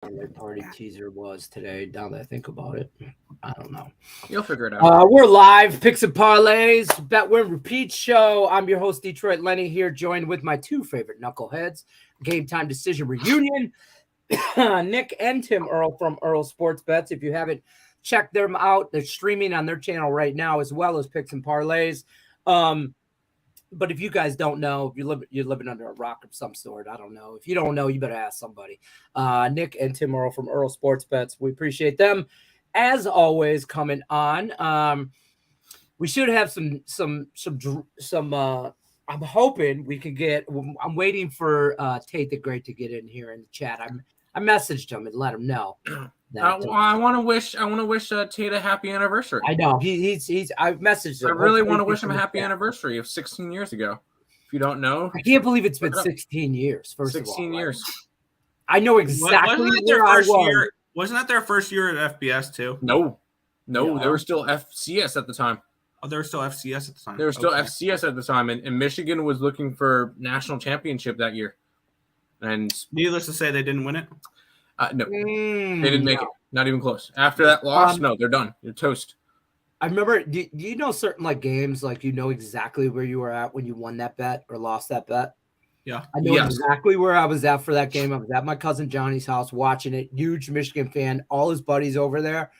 third party teaser was today. Now that I think about it, I don't know. You'll figure it out. We're live. Picks and Parlays, Bet Win Repeat Show. I'm your host, Detroit Lenny, here, joined with my two favorite knuckleheads. Game Time Decision Reunion. Nick and Tim Earl from Earl Sports Bets. If you haven't checked them out, they're streaming on their channel right now, as well as Picks and Parlays. But if you guys don't know, you're living under a rock of some sort. I don't know. If you don't know, you better ask somebody. Nick and Tim Earl from Earl Sports Bets. We appreciate them, as always, coming on. We should have some. I'm hoping we can get. I'm waiting for Tate the Great to get in here in the chat. I messaged him and let him know. I want to wish Tate a happy anniversary. I know he's. I messaged him. I really want to wish him a happy anniversry of 16 years ago. If you don't know, I can't believe it's been 16 years. First 16 of all, years. I know exactly where I was. Wasn't that their first year at FBS too? No, they were still FCS at the time. Oh, they were still FCS at the time. They were still FCS at the time, and Michigan was looking for national championship that year. And needless to say, they didn't win it. No, they didn't make it. Not even close. After that loss, no, they're done. You're toast. I remember. Do you know certain games you know exactly where you were at when you won that bet or lost that bet? Yeah, I know exactly where I was at for that game. I was at my cousin Johnny's house watching it. Huge Michigan fan. All his buddies over there,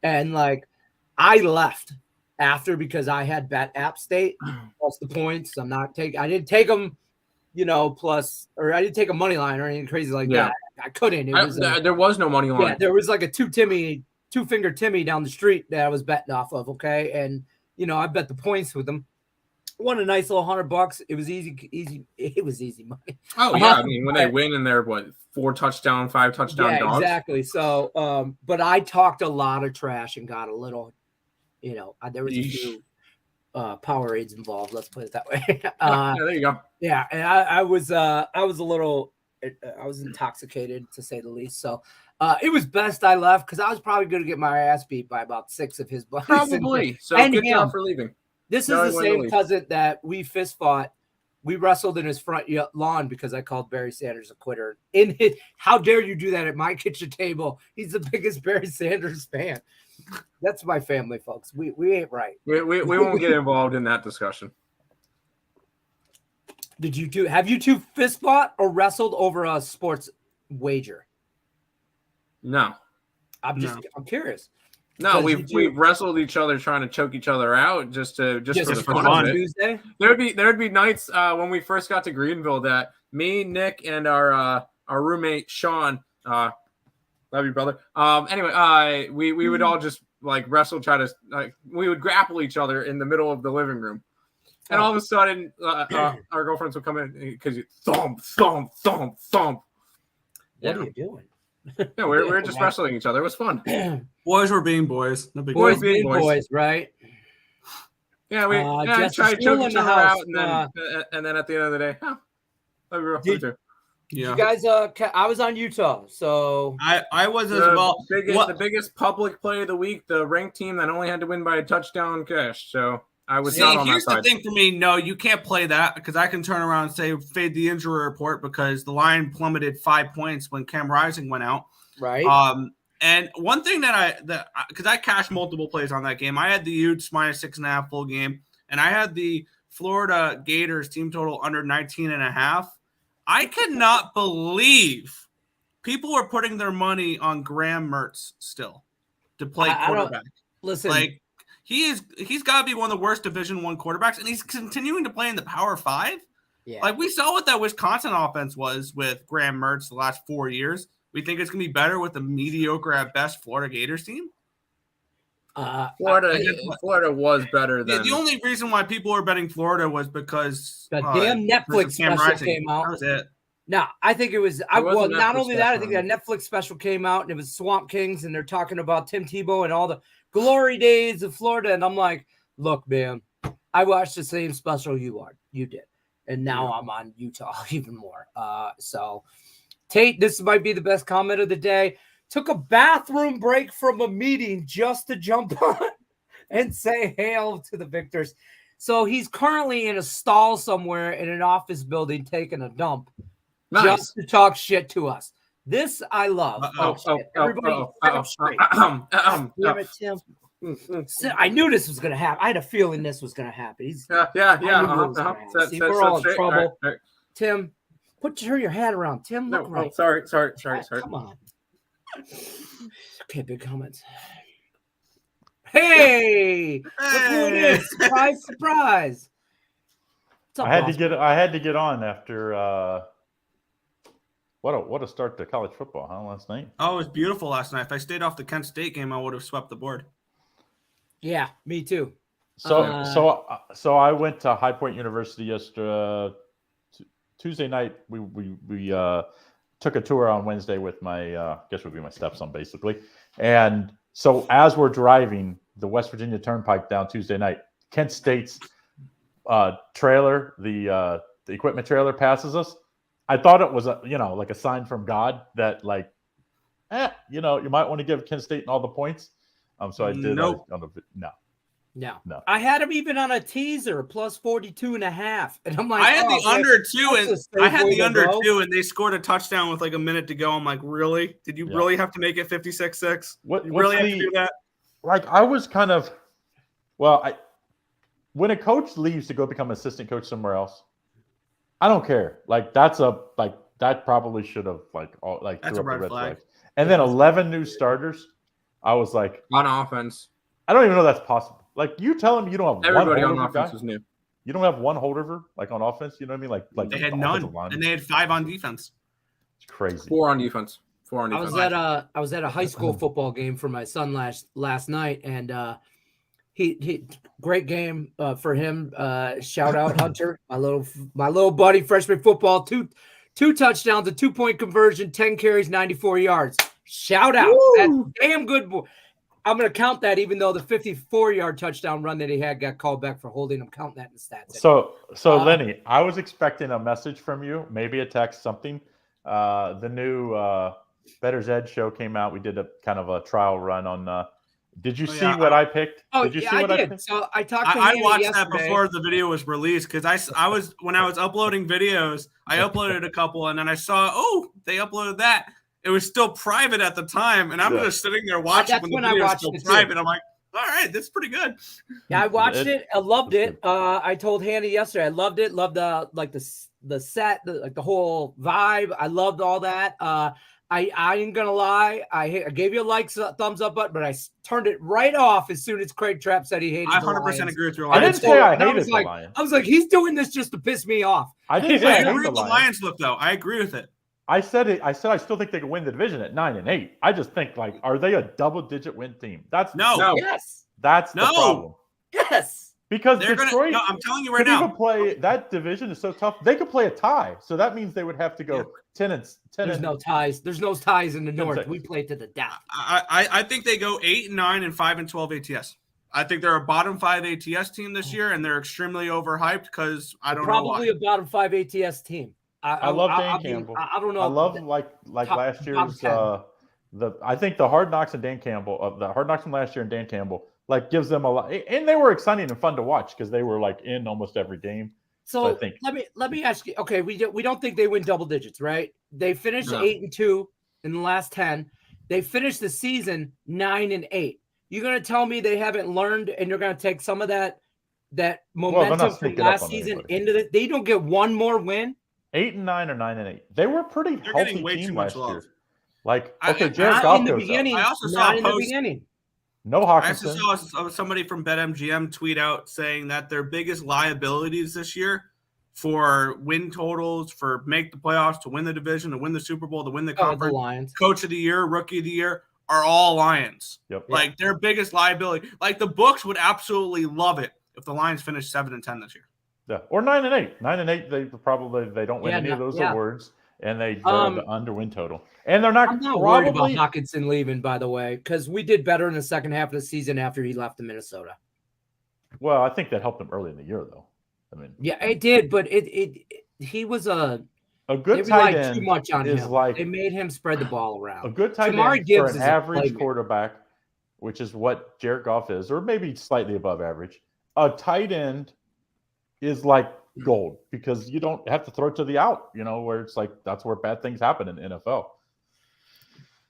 and I left after because I had bet App State plus the points. I didn't take them. Plus, or I didn't take a money line or anything crazy like that. I couldn't. There was no money line. Yeah, there was a two finger Timmy down the street that I was betting off of. Okay, and I bet the points with them. Won a nice little $100. It was easy. It was easy money. Oh yeah, I mean when they win and they're 4 touchdown, 5 touchdown dogs. Exactly. So, but I talked a lot of trash and got a little, there was a few Powerades involved. Let's put it that way. Yeah, there you go. Yeah, and I was a little, I was intoxicated to say the least. So it was best I left because I was probably going to get my ass beat by about 6 of his buddies. Probably. So good job for leaving. This is the same cousin that we fist fought. We wrestled in his front lawn because I called Barry Sanders a quitter. How dare you do that at my kitchen table? He's the biggest Barry Sanders fan. That's my family, folks. We ain't right. We won't get involved in that discussion. Have you two fist fought or wrestled over a sports wager? No. I'm curious. No, we've wrestled each other trying to choke each other out just for the fun of it. Tuesday? There'd be nights when we first got to Greenville that me, Nick, and our roommate Sean, love you, brother. Anyway, we would all just wrestle, try to we would grapple each other in the middle of the living room, and all of a sudden our girlfriends would come in because you thump, thump, thump, thump. What are you doing? Yeah, we're just wrestling each other. It was fun. Boys were being boys. No big boys being boys, right? Yeah, we try to choke each other out, and then at the end of the day, you guys, I was on Utah, so I was as well. The biggest public play of the week, the ranked team that only had to win by a touchdown cash. So I was not on that side. Here's the thing for me. No, you can't play that because I can turn around and say fade the injury report because the line plummeted 5 points when Cam Rising went out. Right. And one thing because I cashed multiple plays on that game, I had the Utes -6.5 full game, and I had the Florida Gators team total under 19.5. I cannot believe people were putting their money on Graham Mertz still to play quarterback. Listen, he's got to be one of the worst Division I quarterbacks, and he's continuing to play in the Power 5. Yeah. We saw what that Wisconsin offense was with Graham Mertz the last 4 years. We think it's going to be better with the mediocre at best Florida Gators team. Florida was better than the only reason why people were betting Florida was because the damn Netflix special came out. That was it. No, I think it was. Not only that, I think that Netflix special came out and it was Swamp Kings, and they're talking about Tim Tebow and all the glory days of Florida. And I'm like, look, man, I watched the same special you did, and now I'm on Utah even more. So, Tate, this might be the best comment of the day. Took a bathroom break from a meeting just to jump on and say hail to the victors. So he's currently in a stall somewhere in an office building taking a dump just to talk shit to us. This I love. Uh-oh. Shit. Everybody sit up straight. Damn it, Tim. I knew this was going to happen. I had a feeling this was going to happen. I knew it was gonna happen. See, we're all in trouble. All right. Tim, turn your hand around. Tim, look right. Sorry. Come on. Okay, big comments. Hey, look who it is! Surprise! What's up, I had to get on after what a start to college football, huh? Last night. Oh, it was beautiful last night. If I stayed off the Kent State game, I would have swept the board. Yeah, me too. So I went to High Point University yesterday. Tuesday night. We took a tour on Wednesday with my guess would be my stepson basically, and so as we're driving the West Virginia Turnpike down Tuesday night, Kent State's trailer, the equipment trailer passes us. I thought it was like a sign from God that you might want to give Kent State all the points. So I did. Nope. No. I had him even on a teaser plus 42.5, and I'm like, I had the under two, and they scored a touchdown with like a minute to go. I'm like, really? Did you really have to make it 56-6? What you really have to do that? Like I was kind of, when a coach leaves to go become assistant coach somewhere else, I don't care. Like that probably should have that's a red flag. And then 11 new starters. I was like, on offense. I don't even know that's possible. Like you tell them you don't have everybody one on offense guy. was new. You don't have one holdover on offense. You know what I mean? Like they had none, and they had 5 on defense. It's crazy. 4 on defense. 4 on defense. I was at a high school football game for my son last night, and he great game for him. Shout out Hunter, my little buddy, freshman football, two touchdowns, a 2-point conversion, 10 carries, 94 yards. Shout out, that's damn good boy. I'm going to count that, even though the 54-yard touchdown run that he had got called back for holding him. Count that in the stats. So Lenny, I was expecting a message from you, maybe a text, something. The new Better's Edge show came out. We did a kind of a trial run on. Did you see what I picked? Did you see what I picked? So I talked to I watched yesterday. that before the video was released because I was when I was uploading videos, I uploaded a couple and then I saw they uploaded that. It was still private at the time, and I'm just sitting there watching when the video was still private. I'm like, all right, that's pretty good. Yeah, I watched it. I loved it. I told Handy yesterday. I loved it. Loved the set, the whole vibe. I loved all that. I ain't gonna lie. I gave you a thumbs up button, but I turned it right off as soon as Craig Trapp said he hated. I 100% agree with your I Lions. didn't say I hated the Lions. I was like, he's doing this just to piss me off. I didn't say I agree with the Lions look though. I agree with it. I said I still think they can win the division at 9-8. I just think are they a double-digit win team? That's no. Yes. That's the problem. Yes. Because Detroit, I'm telling you right now, play that division is so tough. They could play a tie, so that means they would have to go 10-10. There's no ties. There's no ties in the North. We play to the death. I think they go 8-9 and 5-12 ATS. I think they're a bottom 5 ATS team this year, and they're extremely overhyped because I don't know why. Probably a bottom 5 ATS team. I love Dan Campbell. I don't know. I love last year's I think the Hard Knocks and Dan Campbell, the Hard Knocks from last year and Dan Campbell, gives them a lot, and they were exciting and fun to watch because they were in almost every game. So I think, let me ask you. Okay, we don't think they win double digits, right? They finished 8-2 in the last 10. They finished the season 9-8. You're gonna tell me they haven't learned, and you're gonna take some of that momentum from last season into they don't get one more win. 8-9 or 9-8. They were pretty healthy team last year. Jared Goff in the beginning. I also saw in the beginning. No Hawkinson. I also saw somebody from BetMGM tweet out saying that their biggest liabilities this year for win totals, for make the playoffs, to win the division, to win the Super Bowl, to win the conference, Lions. Coach of the Year, Rookie of the Year, are all Lions. Yep. Their biggest liability. The books would absolutely love it if the Lions finished 7-10 this year. Yeah, or 9-8. 9-8, they don't win any of those awards, and they're the underwin total. And they're not. I'm not worried about Hawkinson leaving, by the way, because we did better in the second half of the season after he left to Minnesota. Well, I think that helped him early in the year, though. I mean, yeah, it did, but he was a good tight end. Too much on him. They made him spread the ball around. A good tight end for an average quarterback, which is what Jared Goff is, or maybe slightly above average. A tight end is like gold because you don't have to throw it to the out, where it's that's where bad things happen in the NFL.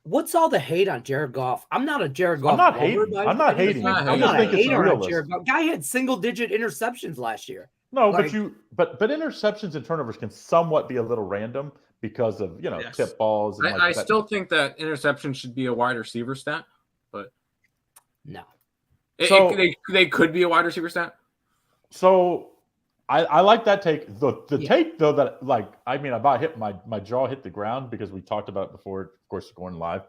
what's all the hate on Jared Goff? I'm not a Jared Goff. I'm not lover, hating. but I'm not hating. not I just not a think it's hater on realist. Jared Goff. Guy had single-digit interceptions last year. No, Like- but interceptions and turnovers can somewhat be a little random because of Yes. tip balls. And I still think that interception should be a wide receiver stat, but No. they could be a wide receiver stat. So I like that take. The Yeah. take though that I about hit my jaw hit the ground because we talked about it before. Of course, going live.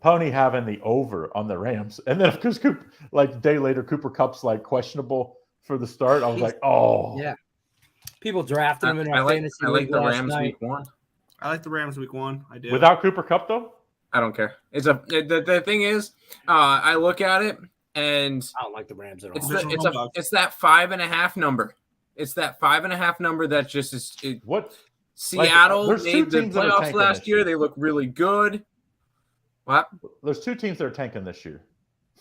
Pony having the over on the Rams, and then of course, a day later, Cooper Kupp's questionable for the start. I was like, oh Yeah. People drafted him in our fantasy I like league the last Rams night. week 1. I like the Rams week 1. I do. Without Cooper Kupp though. I don't care. The thing is, I look at it and I don't like the Rams at all. it's that 5.5 number. It's that 5.5 number that just is. What? Seattle there's two made the teams that are playoffs tanking last this year. year. They look really good. What? There's 2 teams that are tanking this year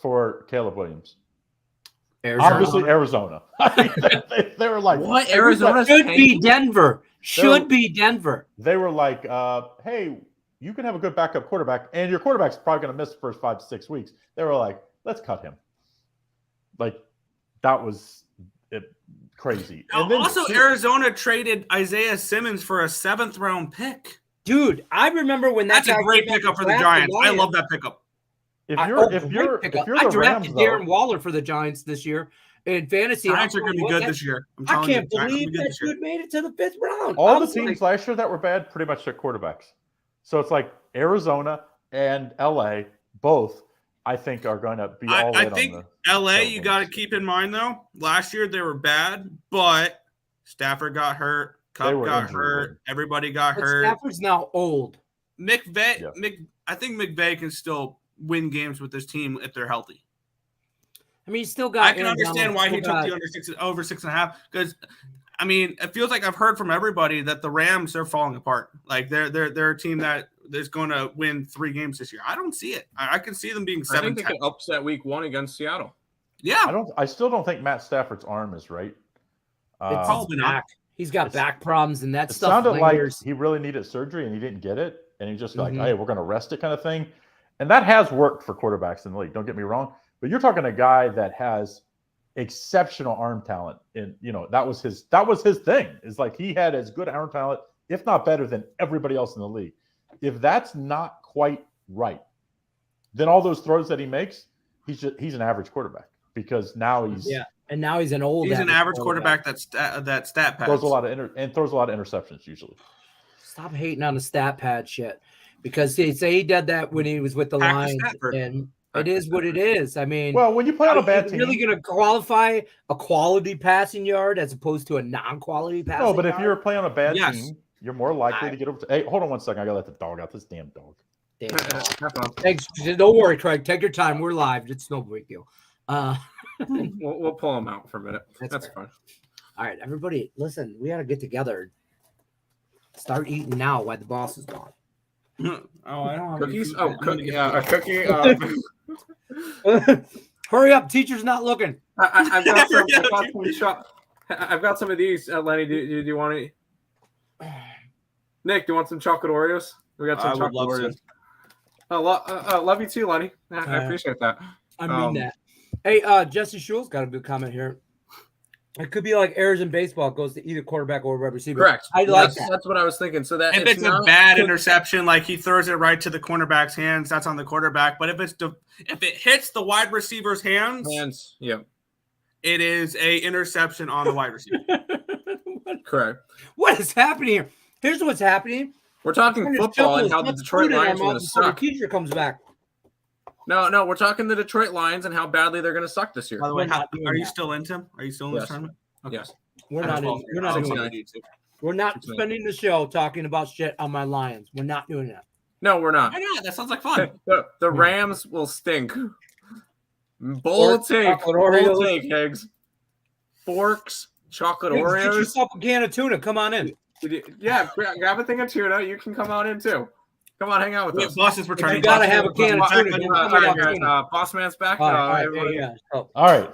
for Caleb Williams. Arizona. Obviously, Arizona. they were like, What? hey, Arizona's Should be tanking? Denver. Should be Denver. They were like, hey, you can have a good backup quarterback, and your quarterback's probably going to miss the first 5 to 6 weeks. They were like, let's cut him. That was crazy. And then Also, Arizona traded Isaiah Simmons for a 7th round pick. Dude, I remember when that That's a guy great came out pickup for and the drafted Giants. I Lions. love that pickup. if I you're the drafted Rams, Darren though, Waller for the Giants this year in fantasy. Giants are going to be What good the- this year. I'm I telling you, can't Giants are gonna believe be good that this year. dude made it to the 5th round. all I the was teams like, last year that were bad pretty much took quarterbacks. So it's like Arizona and LA both, I think, are going to be all I in think on the LA, Cowboys. you got to keep in mind, though, last year they were bad, but Stafford got hurt. They Kupp were got injury hurt. ridden. Everybody got but hurt. Stafford's now old. McVay, Yeah. I think McVay can still win games with this team if they're healthy. I mean, he's still got. I can Aaron understand Donald, why he still took got- the over 6.5 because, I mean, it feels like I've heard from everybody that the Rams are falling apart. Like they're a team that is going to win 3 games this year. I don't see it. I can see them being I think 7-10. they could upset week 1 against Seattle. Yeah, I still don't think Matt Stafford's arm is right. It's Probably his not. back. He's got back problems, and that It stuff sounded like lingers. he really needed surgery and he didn't get it. And he just like, Mhm. hey, we're going to rest it kind of thing. And that has worked for quarterbacks in the league. Don't get me wrong. But you're talking a guy that has exceptional arm talent. And, that was his thing. Is like he had as good arm talent, if not better than everybody else in the league. If that's not quite right, then all those throws that he makes, he's an average quarterback because now he's And now he's an old. he's an average quarterback that stat pads. throws a lot of interceptions usually. Stop hating on the stat pad shit, because he did that when he was with the Hack Lions, Stafford. and it is what it is. I mean, Well, when you play on a bad are team, you really going to qualify a quality passing yard as opposed to a non-quality passing? no, but if yard? you're playing on a bad Yes. team, you're more likely to get over. Hey, hold on one second. I gotta let the dog out. This damn dog. Damn. Have fun. Thanks. Don't worry, Craig. Take your time. We're live. It's no big deal. We'll pull them out for a minute. That's fair. fine. All right, everybody, listen. We got to get together. Start eating now while the boss is gone. I don't have any Cookies? food. Oh, I'm gonna get a food. cookie. Hurry up, teacher's not looking. I've got some of these. Lenny, do you want to? Nick, do you want some chocolate Oreos? We got some I would chocolate love Oreos. Love you too, Lenny. I appreciate that. I mean that. Hey, Jesse Schul's got a good comment here. It could be like errors in baseball. It goes to either quarterback or wide receiver. Correct. I like that. That's what I was thinking. So that If it's a not- bad interception, like he throws it right to the cornerback's hands, that's on the quarterback. But if it hits the wide receiver's hands, yeah, it is a interception on the wide receiver. correct. What is happening here? Here's what's happening. We're talking There's football and chuckles, how the not Detroit food in our Lions are going mouth to before suck. The teacher comes back. No, we're talking the Detroit Lions and how badly they're going to suck this year. By the way, We're not doing are you that. still in, Tim? Are you still in this Yes. tournament? Yes. We're not We're not spending the show talking about shit on my Lions. We're not doing that. No, we're not. Why not? That sounds like fun. The Rams will stink. Bold take. chocolate Oreos. Bold take, Higgs. Forks, chocolate Get Oreos. yourself a can of tuna. Come on in. Yeah, grab a thing of tuna. You can come on in too. Come on, hang out with Yeah, us. boss is returning. You gotta have a can of tuna. Boss man's back. All right, Everybody- yeah. Oh. All right.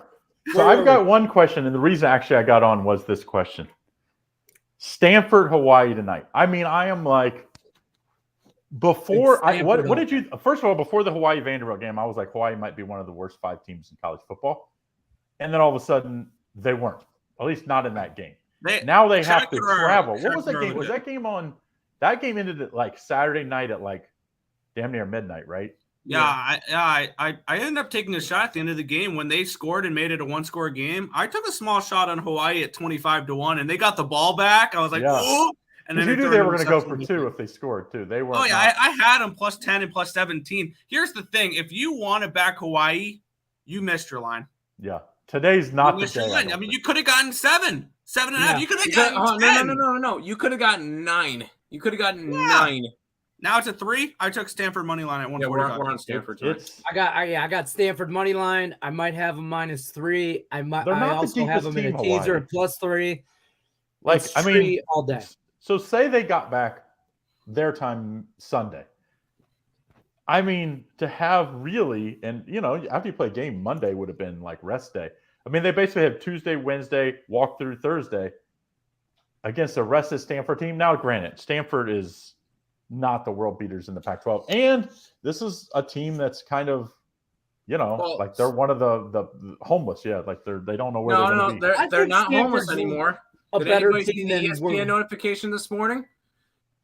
So Where I've were got one question, and the reason actually I got on was this question. Stanford, Hawaii tonight. I mean, I am like, Before It's what Stanford did you first of all, before the Hawaii Vanderbilt game, I was like, Hawaii might be one of the worst 5 teams in college football. And then all of a sudden they weren't, at least not in that game. Now they have to travel. What was that game? Was that game on that game ended at like Saturday night at like damn near midnight, right? Yeah, I ended up taking a shot at the end of the game when they scored and made it a 1-score game. I took a small shot on Hawaii at 25-1, and they got the ball back. I was like, oh. And then you knew they were going to go for 2 if they scored too. They were. Oh yeah, I had them plus 10 and plus 17. Here's the thing: if you want to back Hawaii, you missed your line. Yeah, today's not the day. I mean, you could have gotten 7.5. You could have gotten 10. No. You could have gotten 9. You could have gotten 9. Now it's a 3. I took Stanford money line at 145. We're on Stanford tonight. I got Stanford money line. I might have a -3. I also have them in a teaser at +3. Like, I mean, all day. So say they got back their time Sunday. I mean, to have really, and after you play a game, Monday would have been like rest day. I mean, they basically have Tuesday, Wednesday, walk through Thursday against the rest of the Stanford team. Now, granted, Stanford is not the world beaters in the Pac-12, and this is a team that's kind of, like they're one of the homeless. Yeah, like they don't know where they're going to be. They're not homeless anymore. Did better team than ESPN notification this morning.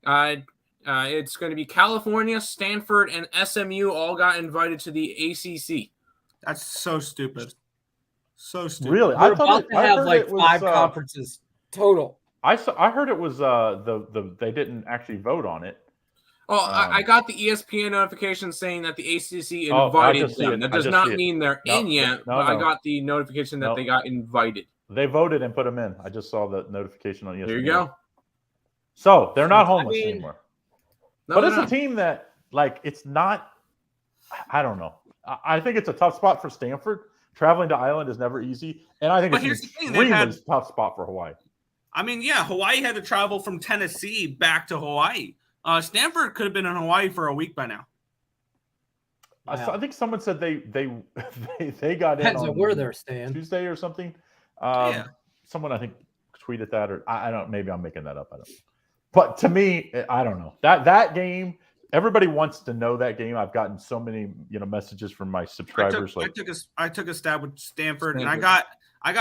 It's going to be California, Stanford, and SMU all got invited to the ACC. That's so stupid. So stupid. Really, We're about to have like 5 conferences total. I heard it was they didn't actually vote on it. Oh, I got the ESPN notification saying that the ACC invited them. That does not mean they're in yet, but I got the notification that they got invited. They voted and put them in. I just saw the notification on ESPN. There you go. So they're not homeless anymore. But it's a team that, like, it's not. I don't know. I think it's a tough spot for Stanford. Traveling to Ireland is never easy, and I think it's an extremely tough spot for Hawaii. I mean, yeah, Hawaii had to travel from Tennessee back to Hawaii. Stanford could have been in Hawaii for a week by now. Wow. I think someone said they got Depends in on where they're staying Tuesday or something. Someone I think tweeted that, or I don't. Maybe I'm making that up. I don't. But to me, I don't know that game. Everybody wants to know that game. I've gotten so many messages from my subscribers. I took a stab with Stanford, and I got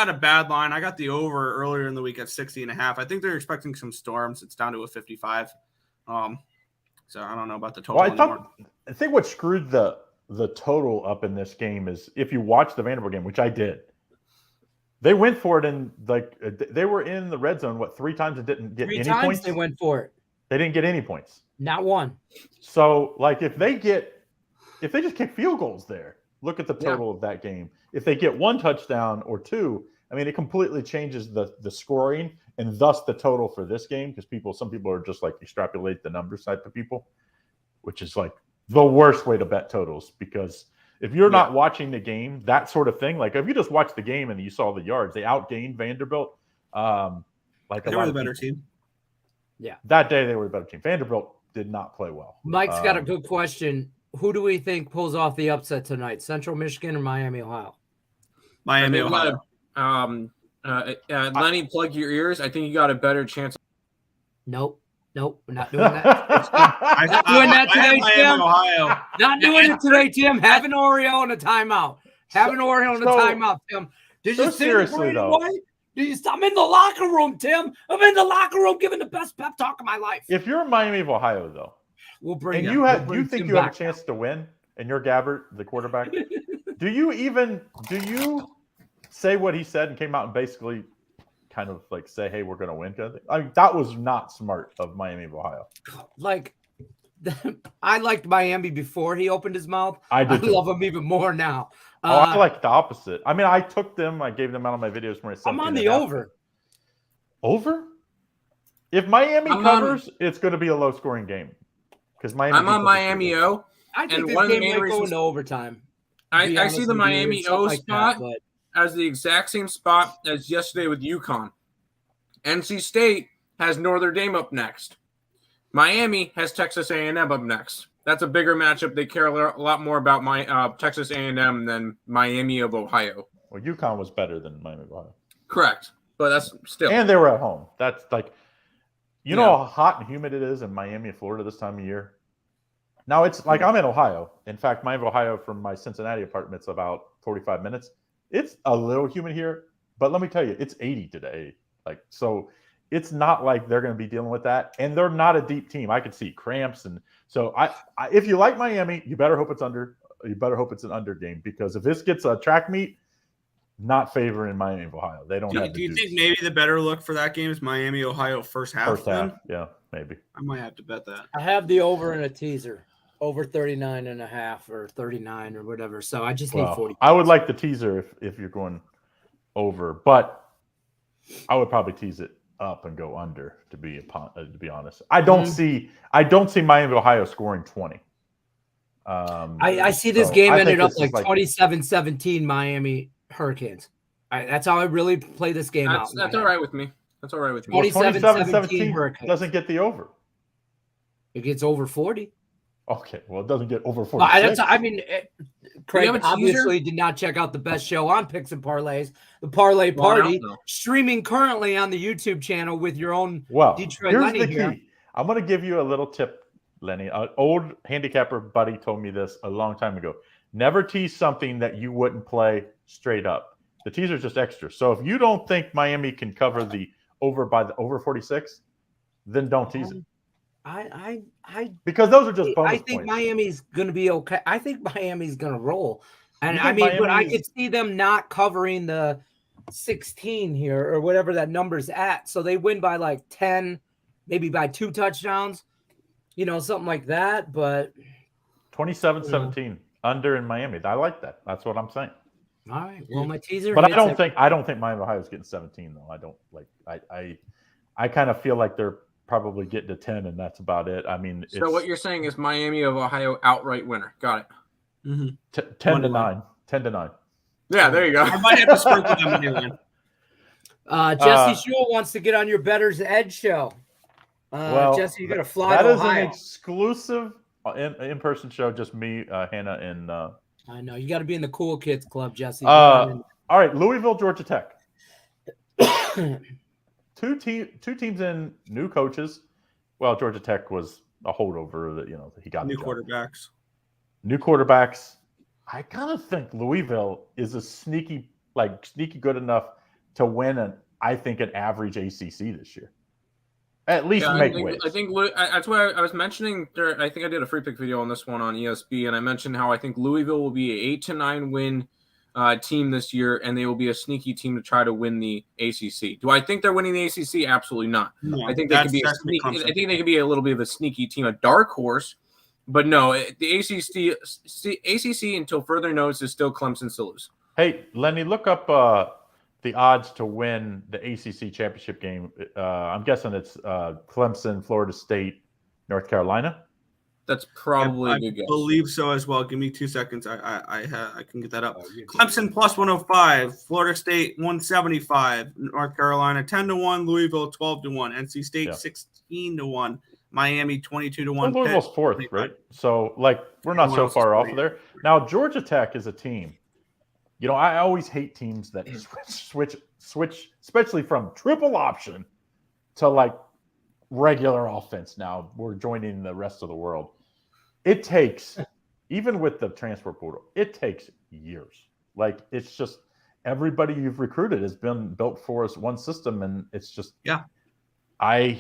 a bad line. I got the over earlier in the week at 60.5. I think they're expecting some storms. It's down to a 55. So I don't know about the total. Well, I think what screwed the total up in this game is if you watch the Vanderbilt game, which I did. They went for it and they were in the red zone 3 times and didn't get any points. They went for it. They didn't get any points. Not one. So like if they just kick field goals there, look at the total of that game. If they get 1 touchdown or 2, I mean it completely changes the scoring and thus the total for this game because some people are just like extrapolate the numbers type of people, which is like the worst way to bet totals because if you're not watching the game, that sort of thing, like if you just watched the game and you saw the yards, they outgained Vanderbilt. They were the better team. Yeah. That day they were a better team. Vanderbilt did not play well. Mike's got a good question. Who do we think pulls off the upset tonight? Central Michigan or Miami, Ohio? Miami, Ohio. Lenny, plug your ears. I think you got a better chance. Nope, we're not doing that. Not doing that today, Tim. Ohio. Not doing it today, Tim. Have an Oreo and a timeout. Have an Oreo and a timeout, Tim. Did you seriously though? I'm in the locker room, Tim. I'm in the locker room giving the best pep talk of my life. If you're Miami of Ohio, though, we'll bring and you think you have a chance to win, and you're Gabbert, the quarterback, do you say what he said and came out and basically kind of like say, hey, we're going to win? I mean, that was not smart of Miami of Ohio. Like, I liked Miami before he opened his mouth. I love him even more now. I like the opposite. I mean, I took them. I gave them out on my videos when I'm on the over. Over? If Miami covers, it's going to be a low-scoring game. Because Miami. I'm on Miami O. I think this game might go into overtime. I see the Miami O spot as the exact same spot as yesterday with UConn. NC State has Notre Dame up next. Miami has Texas A&M up next. That's a bigger matchup. They care a lot more about Texas A&M than Miami of Ohio. Well, UConn was better than Miami of Ohio. Correct, but that's still. And they were at home. That's like, you know how hot and humid it is in Miami, Florida this time of year. Now it's like I'm in Ohio. In fact, Miami, Ohio, from my Cincinnati apartment's about 45 minutes. It's a little humid here, but let me tell you, it's 80 today. Like, so it's not like they're going to be dealing with that. And they're not a deep team. I could see cramps. And so I if you like Miami, you better hope it's under. You better hope it's an under game, because if this gets a track meet, not favoring Miami, Ohio. They don't have. Do you think maybe the better look for that game is Miami, Ohio first half? First half, yeah, maybe. I might have to bet that. I have the over in a teaser, over 39.5 or 39 or whatever. So I just need 40. I would like the teaser if you're going over, but I would probably tease it up and go under. To be honest, I don't see Miami, Ohio scoring 20. I see this game ended up like 27-17 Miami Hurricanes. That's how I really play this game out. That's all right with me. That's all right with me. 27-17 Hurricanes. Doesn't get the over. It gets over 40. Okay, well, it doesn't get over 40. Craig obviously did not check out the best show on Picks and Parlays, the Parlay Party, streaming currently on the YouTube channel with your own Detroit here's Lenny the key. here. I'm going to give you a little tip, Lenny. An old handicapper buddy told me this a long time ago. Never tease something that you wouldn't play straight up. The teaser is just extra. So if you don't think Miami can cover the over by the over 46, then don't tease it. Because those are just bonus I think points. Miami's going to be okay. I think Miami's going to roll. And I mean, but I could see them not covering the 16 here or whatever that number's at. So they win by like 10, maybe by 2 touchdowns, something like that. But 27-17 under in Miami. I like that. That's what I'm saying. All right. Well, my teaser. But I don't think Miami, Ohio is getting 17 though. I don't like. I kind of feel like they're probably getting to 10, and that's about it. I mean, so what you're saying is Miami of Ohio outright winner. Got it. Mm-hmm. 10-9. 10-9. Yeah, there you go. I might have to sprinkle them in. Jesse Shule wants to get on your Better's Edge show. Jesse, you got to fly to Ohio. That is an exclusive in-person show. Just me, Hannah, and. I know you got to be in the cool kids club, Jesse. All right, Louisville, Georgia Tech. Two teams in new coaches. Well, Georgia Tech was a holdover that he got new quarterbacks. New quarterbacks. I kind of think Louisville is a sneaky good enough to win an average ACC this year. At least make waves. I think that's why I was mentioning. I think I did a free pick video on this one on ESB, and I mentioned how I think Louisville will be an 8-9 win team this year, and they will be a sneaky team to try to win the ACC. Do I think they're winning the ACC? Absolutely not. No, I think they could be. I think they could be a little bit of a sneaky team, a dark horse, but no, the ACC until further notice is still Clemson's to lose. Hey, Lenny, look up the odds to win the ACC championship game. I'm guessing it's Clemson, Florida State, North Carolina. That's probably a good guess. I believe so as well. Give me 2 seconds. I can get that up. Clemson plus 105, Florida State 175, North Carolina 10-1, Louisville 12-1, NC State 16-1, Miami 22-1. Well, Louisville's fourth, right? So we're not so far off of there. Now Georgia Tech is a team. I always hate teams that switch, especially from triple option to regular offense. Now we're joining the rest of the world. It takes, even with the transfer portal, it takes years. It's just everybody you've recruited has been built for us one system, and it's just I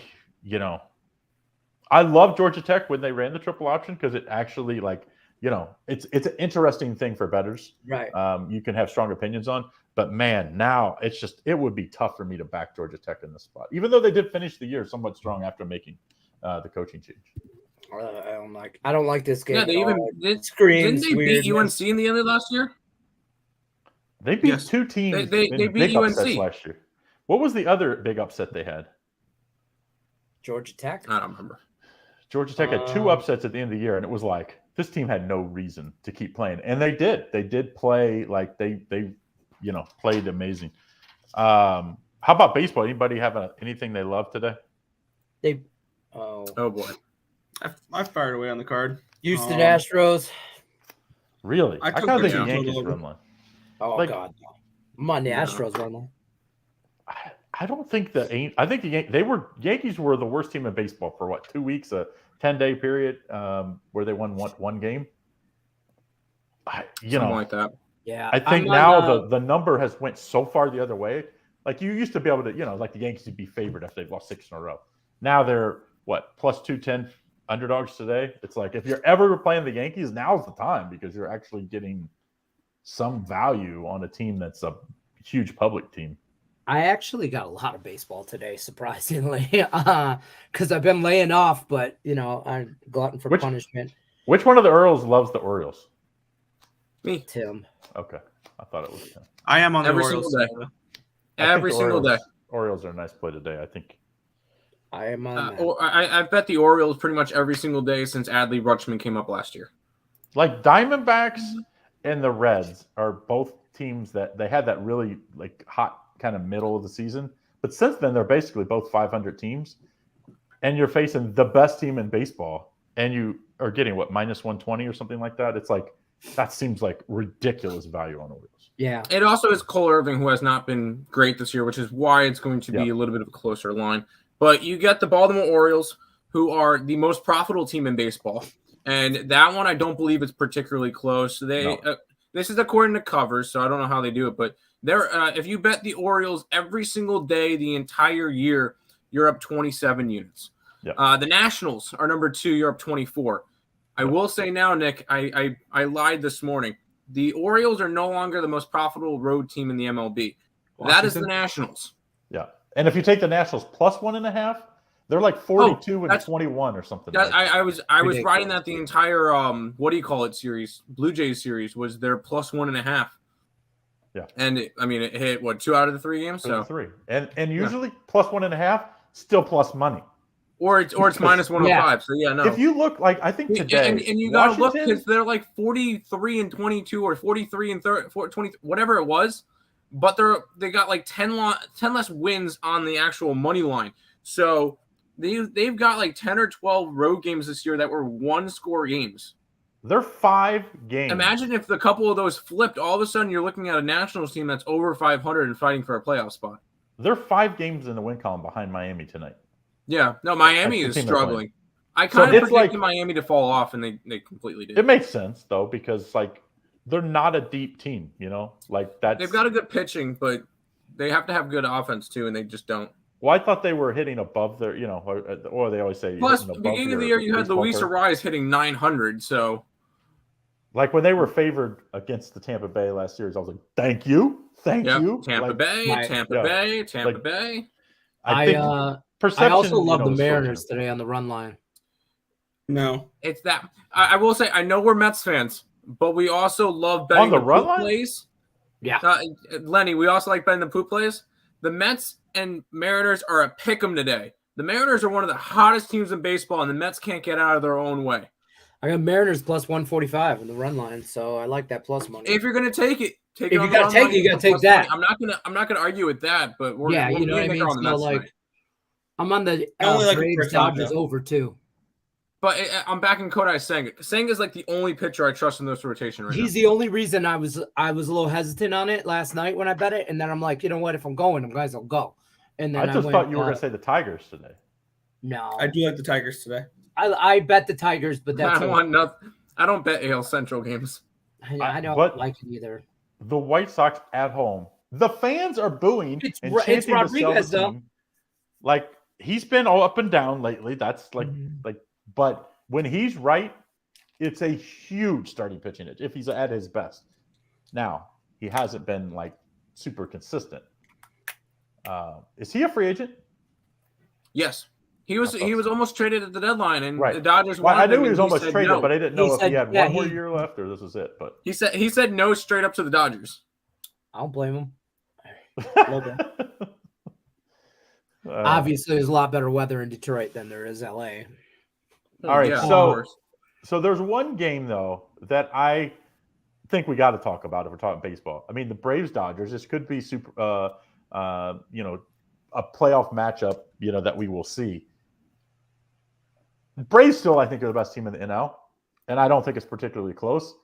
love Georgia Tech when they ran the triple option because it actually it's an interesting thing for bettors. Right. You can have strong opinions on, but man, now it would be tough for me to back Georgia Tech in this spot, even though they did finish the year somewhat strong after making the coaching change. I don't like this game. Yeah, didn't they beat UNC in the end of last year? They beat two teams. They beat UNC last year. What was the other big upset they had? Georgia Tech. I don't remember. Georgia Tech had 2 upsets at the end of the year, and it was this team had no reason to keep playing, and they did. They did play they played amazing. How about baseball? Anybody have anything they love today? Oh boy, I fired away on the card. Houston Astros. Really? I kind of think the Yankees run line. Oh God, no. I'm on the Astros run line. I don't think I think the Yankees were the worst team in baseball for 2 weeks, a 10-day period where they won one game. Something like that. Yeah, I think now the number has went so far the other way. Like you used to be able to, like the Yankees would be favored if they've lost 6 in a row. Now they're plus 210 underdogs today. It's like if you're ever playing the Yankees, now's the time because you're actually getting some value on a team that's a huge public team. I actually got a lot of baseball today, surprisingly, because I've been laying off, but I'm glutton for punishment. Which one of the Earls loves the Orioles? Me, Tim. Okay, I thought it was Tim. I am on the every Orioles single day. I Every single day. Orioles are a nice play today, I think. I am on Or I bet the Orioles pretty much every single day since Adley Rutschman came up last year. Like Diamondbacks and the Reds are both teams that they had that really hot kind of middle of the season. But since then, they're basically both 500 teams. And you're facing the best team in baseball. And you are getting, minus 120 or something like that? It's like, that seems like ridiculous value on Orioles. Yeah. It also is Cole Irving, who has not been great this year, which is why it's going to be a little bit of a closer line. But you get the Baltimore Orioles, who are the most profitable team in baseball. And that one, I don't believe it's particularly close. This is according to covers, so I don't know how they do it. But if you bet the Orioles every single day the entire year, you're up 27 units. Yep. The Nationals are number 2. You're up 24. I will say now, Nick, I lied this morning. The Orioles are no longer the most profitable road team in the MLB. Washington? That is the Nationals. Yeah. And if you take the Nationals plus 1.5, they're like 42 and 21 or something. I was riding that the entire series, Blue Jays series was their plus 1.5. Yeah. And it hit 2 out of the 3 games. So 3. And usually plus 1.5, still plus money. Or it's minus 105. Yeah. So yeah, no. If you look I think today, and you gotta look because they're like 43 and 22 or 43 and 20, whatever it was, but they got like 10 less wins on the actual money line. So they've got like 10 or 12 road games this year that were 1-score games. They're 5 games. Imagine if the couple of those flipped. All of a sudden, you're looking at a Nationals team that's over 500 and fighting for a playoff spot. They're 5 games in the win column behind Miami tonight. Yeah, no, Miami is struggling. I kind of predicted Miami to fall off, and they completely did. It makes sense though because they're not a deep team, that. They've got a good pitching, but they have to have good offense too, and they just don't. Well, I thought they were hitting above their, or they always say. Plus, beginning of the year, you had Luis Arraez hitting 900, so. Like when they were favored against the Tampa Bay last year, I was like, "Thank you." Tampa Bay. I think. I also love the Mariners today on the run line. No. It's that. I will say, I know we're Mets fans, but we also love betting on the run poop line plays. Yeah. Lenny, we also like betting the poop plays. The Mets and Mariners are a pick 'em today. The Mariners are one of the hottest teams in baseball, and the Mets can't get out of their own way. I got Mariners plus 145 in the run line, so I like that plus money. If you're going to take it, if you got to take it, you got to take that. I'm not gonna argue with that, but we're you know what I mean. So I'm on the Braves Dodgers over too. But I'm back in Kodai Senga. Senga's like the only pitcher I trust in this rotation right now. He's the only reason I was a little hesitant on it last night when I bet it, and then I'm like, you know what? If I'm going, them guys will go. And then I thought you were going to say the Tigers today. No, I do like the Tigers today. I bet the Tigers, but that's I don't bet AL Central games. I don't like it either. The White Sox at home. The fans are booing and chanting it's Rodriguez, the team. Like he's been all up and down lately. That's but when he's right, it's a huge starting pitching edge if he's at his best. Now he hasn't been super consistent. Is he a free agent? Yes, he was. He was almost traded at the deadline, and right. the Dodgers. Well, I knew he was almost traded, no. But I didn't know if he had one more year left or this was it. But he said no straight up to the Dodgers. I don't blame him. Obviously, there's a lot better weather in Detroit than there is LA. All right, so there's one game though that I think we got to talk about if we're talking baseball. I mean, the Braves Dodgers. This could be super, a playoff matchup, that we will see. Braves still, I think, are the best team in the NL, and I don't think it's particularly close.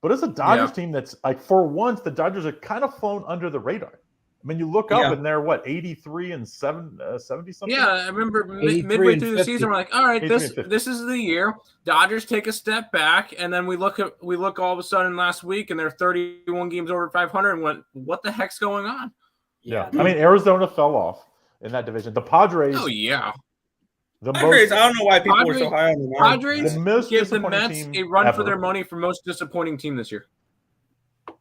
But it's a Dodgers team that's for once the Dodgers are kind of flown under the radar. I mean, you look up and they're what 83 and 70 something. Yeah, I remember midway through the season, we're like, all right, this is the year. Dodgers take a step back, and then we look all of a sudden last week, and they're 31 games over 500, and went, what the heck's going on? Yeah, I mean, Arizona fell off in that division. The Padres. Oh yeah. The Padres. I don't know why people were so high on the Padres. Give the Mets a run for their money for most disappointing team this year.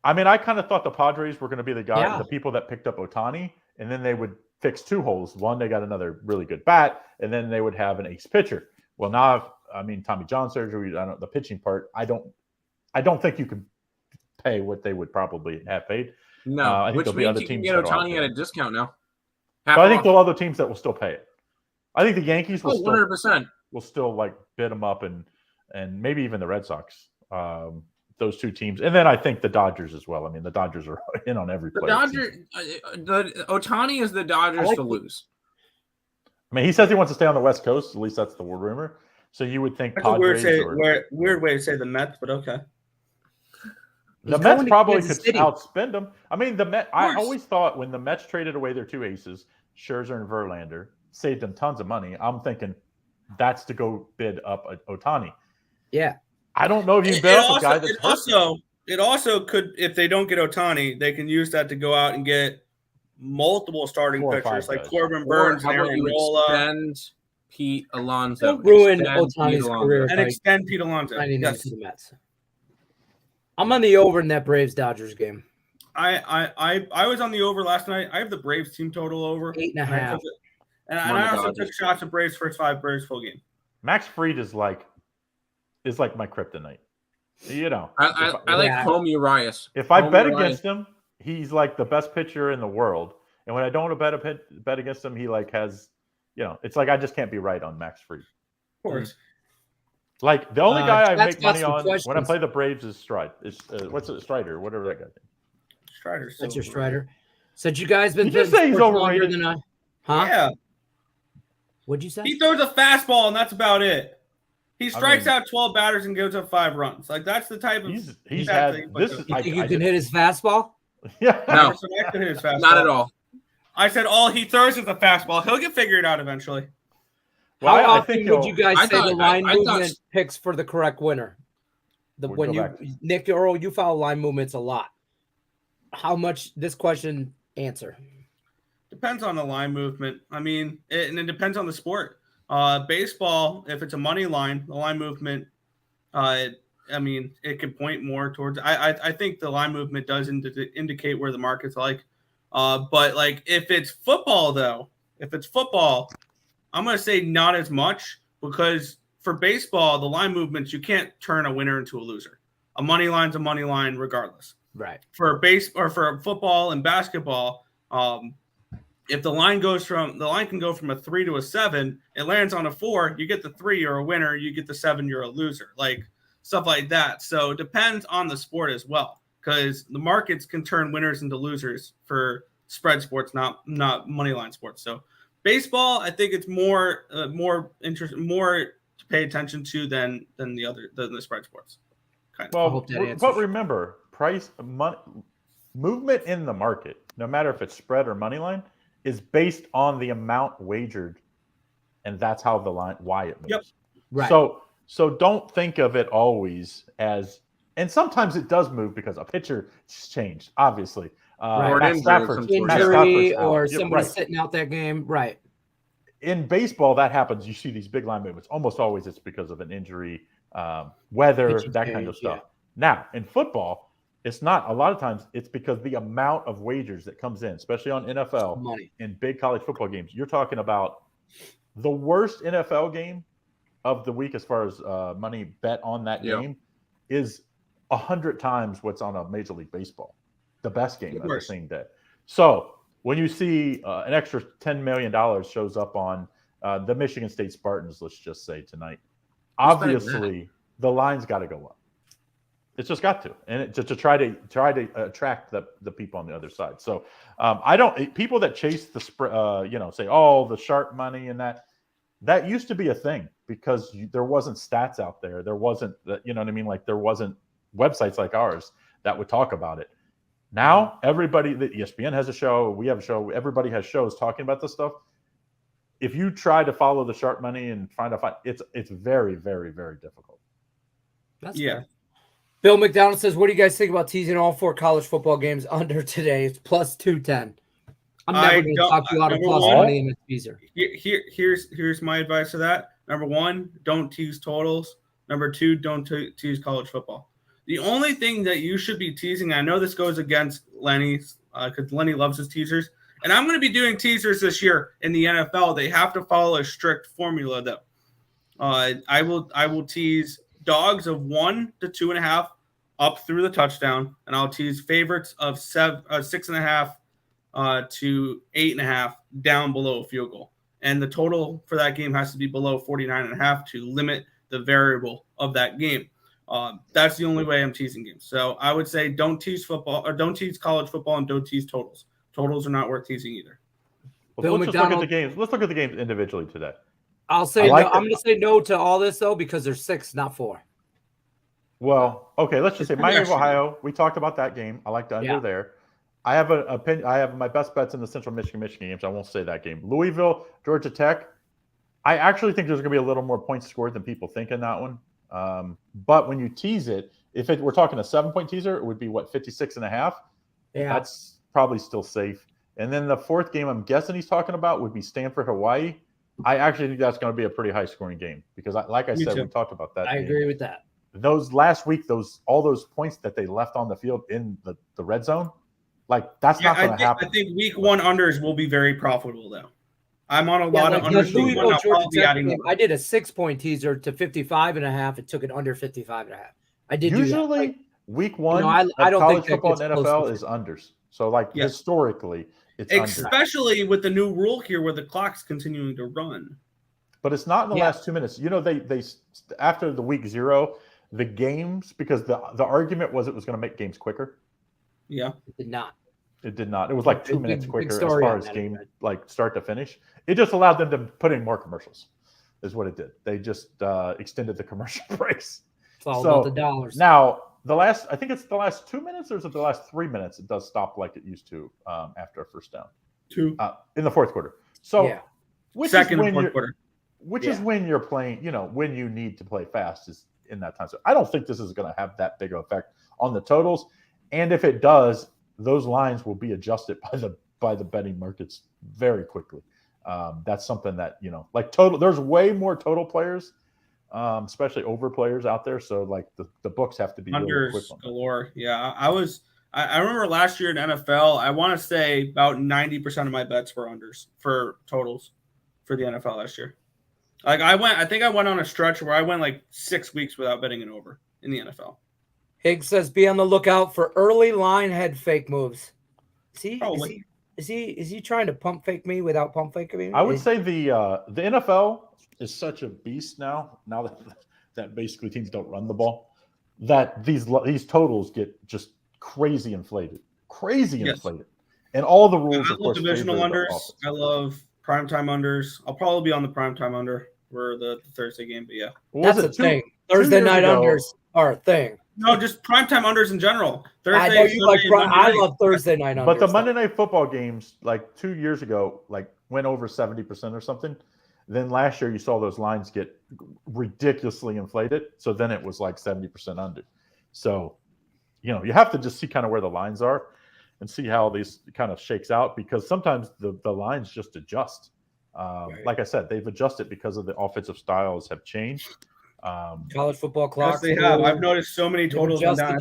I mean, I kind of thought the Padres were going to be the people that picked up Ohtani, and then they would fix two holes. One, they got another really good bat, and then they would have an ace pitcher. Well, now, I mean, Tommy John surgery, the pitching part, I don't think you can pay what they would probably have paid. No, I think which means you can get Ohtani at a discount now. But I think there are other teams that will still pay it. I think the Yankees will 100%. Will still like bid them up, and maybe even the Red Sox. Those two teams, and then I think the Dodgers as well. I mean, the Dodgers are in on every play. The Ohtani is the Dodgers to lose. I mean, he says he wants to stay on the West Coast. At least that's the rumor. So you would think Padres. Weird way to say the Mets, but okay. The Mets probably could outspend them. I mean, the Mets. I always thought when the Mets traded away their two aces, Scherzer and Verlander, saved them tons of money. I'm thinking that's to go bid up Ohtani. Yeah. I don't know if you bet up a guy that's it also could, if they don't get Ohtani, they can use that to go out and get multiple starting pitchers like Corbin Burns and Aaron Nola. Extend Pete Alonso. Don't ruin Ohtani's career. And extend Pete Alonso. Yes. To the Mets. I'm on the over in that Braves-Dodgers game. I was on the over last night. I have the Braves team total over 8.5. And I also took shots at Braves first 5 Braves full game. Max Fried is like my kryptonite. You know, I like Home Urias. If I bet against him, he's like the best pitcher in the world. And when I don't want to bet against him, he like has, it's like I just can't be right on Max Fried. Of course. Like the only guy I make money on when I play the Braves is Strider. What's it, Strider? Whatever that guy's name. Strider. That's your Strider. So you guys been? Did you say he's overrated? Than I? Huh? Yeah. What'd you say? He throws a fastball and that's about it. He strikes out 12 batters and gives up 5 runs. Like that's the type of. He's had this. You think you can hit his fastball? Yeah. No. I can hit his fastball. Not at all. I said all he throws is a fastball. He'll get figured out eventually. Well, How often would you guys say the line movement picks for the correct winner? Nick Earl, you follow line movements a lot. How much this question answer? Depends on the line movement. I mean, and it depends on the sport. Baseball, if it's a money line, the line movement, I mean, it can point more towards. I think the line movement does indicate where the market's like. But like if it's football, though, I'm going to say not as much because for baseball, the line movements, you can't turn a winner into a loser. A money line's a money line regardless. Right. For for football and basketball, if the line can go from a 3 to a 7, it lands on a 4, you get the 3, you're a winner, you get the 7, you're a loser. Like stuff like that. So it depends on the sport as well, because the markets can turn winners into losers for spread sports, not money line sports. So baseball, I think it's more to pay attention to than the spread sports. Well, but remember, movement in the market, no matter if it's spread or money line, is based on the amount wagered, and that's how why it moves. Yep. Right. So don't think of it always as, and sometimes it does move because a pitcher changed, obviously. Or an injury or somebody sitting out that game. Right. In baseball, that happens. You see these big line movements. Almost always it's because of an injury, weather, that kind of stuff. Yeah. Now, in football, it's not. A lot of times it's because the amount of wagers that comes in, especially on NFL and big college football games. You're talking about the worst NFL game of the week as far as money bet on that game is 100 times what's on a Major League Baseball. The best game of the same day. So when you see an extra $10 million shows up on the Michigan State Spartans, let's just say tonight, obviously the line's got to go up. It's just got to, and to try to attract the people on the other side. So people that chase the spread, say, oh, the sharp money and that used to be a thing because there wasn't stats out there. There wasn't, you know what I mean? Like there wasn't websites like ours that would talk about it. Now, everybody, the ESPN has a show, we have a show, everybody has shows talking about this stuff. If you try to follow the sharp money and try to find, it's very, very, very difficult. That's fair. Bill McDonald says, what do you guys think about teasing all 4 college football games under today? It's plus 210. I'm never going to talk you out of plus money in a teaser. Here's my advice to that. Number 1, don't tease totals. Number 2, don't tease college football. The only thing that you should be teasing, I know this goes against Lenny, because Lenny loves his teasers, and I'm going to be doing teasers this year in the NFL. They have to follow a strict formula, though. I will tease dogs of 1 to 2.5 up through the touchdown, and I'll tease favorites of 6.5 to 8.5 down below a field goal. And the total for that game has to be below 49.5 to limit the variable of that game. That's the only way I'm teasing games. So I would say don't tease football, or don't tease college football, and don't tease totals. Totals are not worth teasing either. Well, let's look at the games. Let's look at the games individually today. I'll say I'm going to say no to all this though because there's 6, not 4. Well, okay, let's just say Miami of Ohio. We talked about that game. I like the under there. I have an opinion. I have my best bets in the Central Michigan games. I won't say that game. Louisville, Georgia Tech. I actually think there's going to be a little more points scored than people think in that one. But when you tease it, we're talking a 7-point teaser, it would be 56.5. Yeah, that's probably still safe. And then the 4th game, I'm guessing he's talking about would be Stanford, Hawaii. I actually think that's going to be a pretty high scoring game because, like I said, we talked about that. I agree with that. Those last week, all those points that they left on the field in the red zone, that's not going to happen. I think week 1 unders will be very profitable though. I'm on a lot of unders. I did a 6-point teaser to 55.5. It took it under 55.5. I did usually week 1. I don't college think football and NFL is unders. So historically, it's especially with the new rule here where the clock's continuing to run. But it's not in the last 2 minutes. They after the week 0, the games, because the argument was it was going to make games quicker. Yeah, it did not. It did not. It was 2 minutes quicker as far as game start to finish. It just allowed them to put in more commercials, is what it did. They just extended the commercial breaks. It's all about the dollars. Now, I think it's the last 2 minutes, or is it the last 3 minutes? It does stop like it used to after a first down. 2 in the 4th quarter. So, which second is and 4th quarter. Which is when you're playing. When you need to play fast is in that time. So I don't think this is going to have that big of effect on the totals. And if it does, those lines will be adjusted by the betting markets very quickly. That's something that total. There's way more total players, especially over players out there. So the books have to be unders really quick on galore. Yeah, I remember last year in NFL. I want to say about 90% of my bets were unders for totals for the NFL last year. I think I went on a stretch where I went 6 weeks without betting an over in the NFL. Higgs says, "Be on the lookout for early line head fake moves." Is he trying to pump fake me without pump faking me? I would say the NFL is such a beast now that basically teams don't run the ball, that these totals get just crazy inflated, and all the rules. I love divisional unders. I love primetime unders. I'll probably be on the primetime under for the Thursday game, but yeah, that's a thing. Thursday night unders are a thing. No, just primetime unders in general. I know you I love Thursday night unders. But the Monday night football games, 2 years ago, went over 70% or something. Then last year you saw those lines get ridiculously inflated. So then it was 70% under. So, you have to just see kind of where the lines are and see how these kind of shakes out, because sometimes the lines just adjust. Like I said, they've adjusted because of the offensive styles have changed. College football clocks. Yes, they have. I've noticed so many totals down. I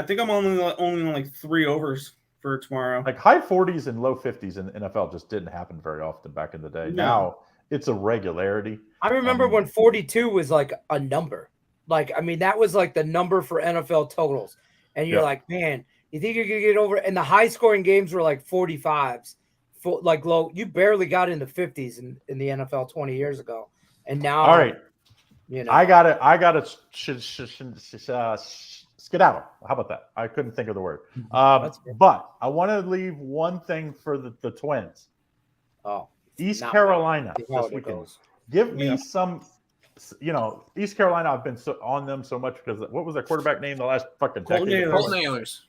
think I'm only on 3 overs for tomorrow. High 40s and low 50s in the NFL just didn't happen very often back in the day. No. Now it's a regularity. I remember when 42 was a number. That was the number for NFL totals. And you're man, you think you're gonna get over? And the high scoring games were 45s, low. You barely got in the 50s in the NFL 20 years ago. And now, all right. I got it. Skedaddle. How about that? I couldn't think of the word. But I want to leave one thing for the Twins. East Carolina this weekend. Give me some. East Carolina. I've been on them so much because what was their quarterback name the last fucking decade? Colton Nailers.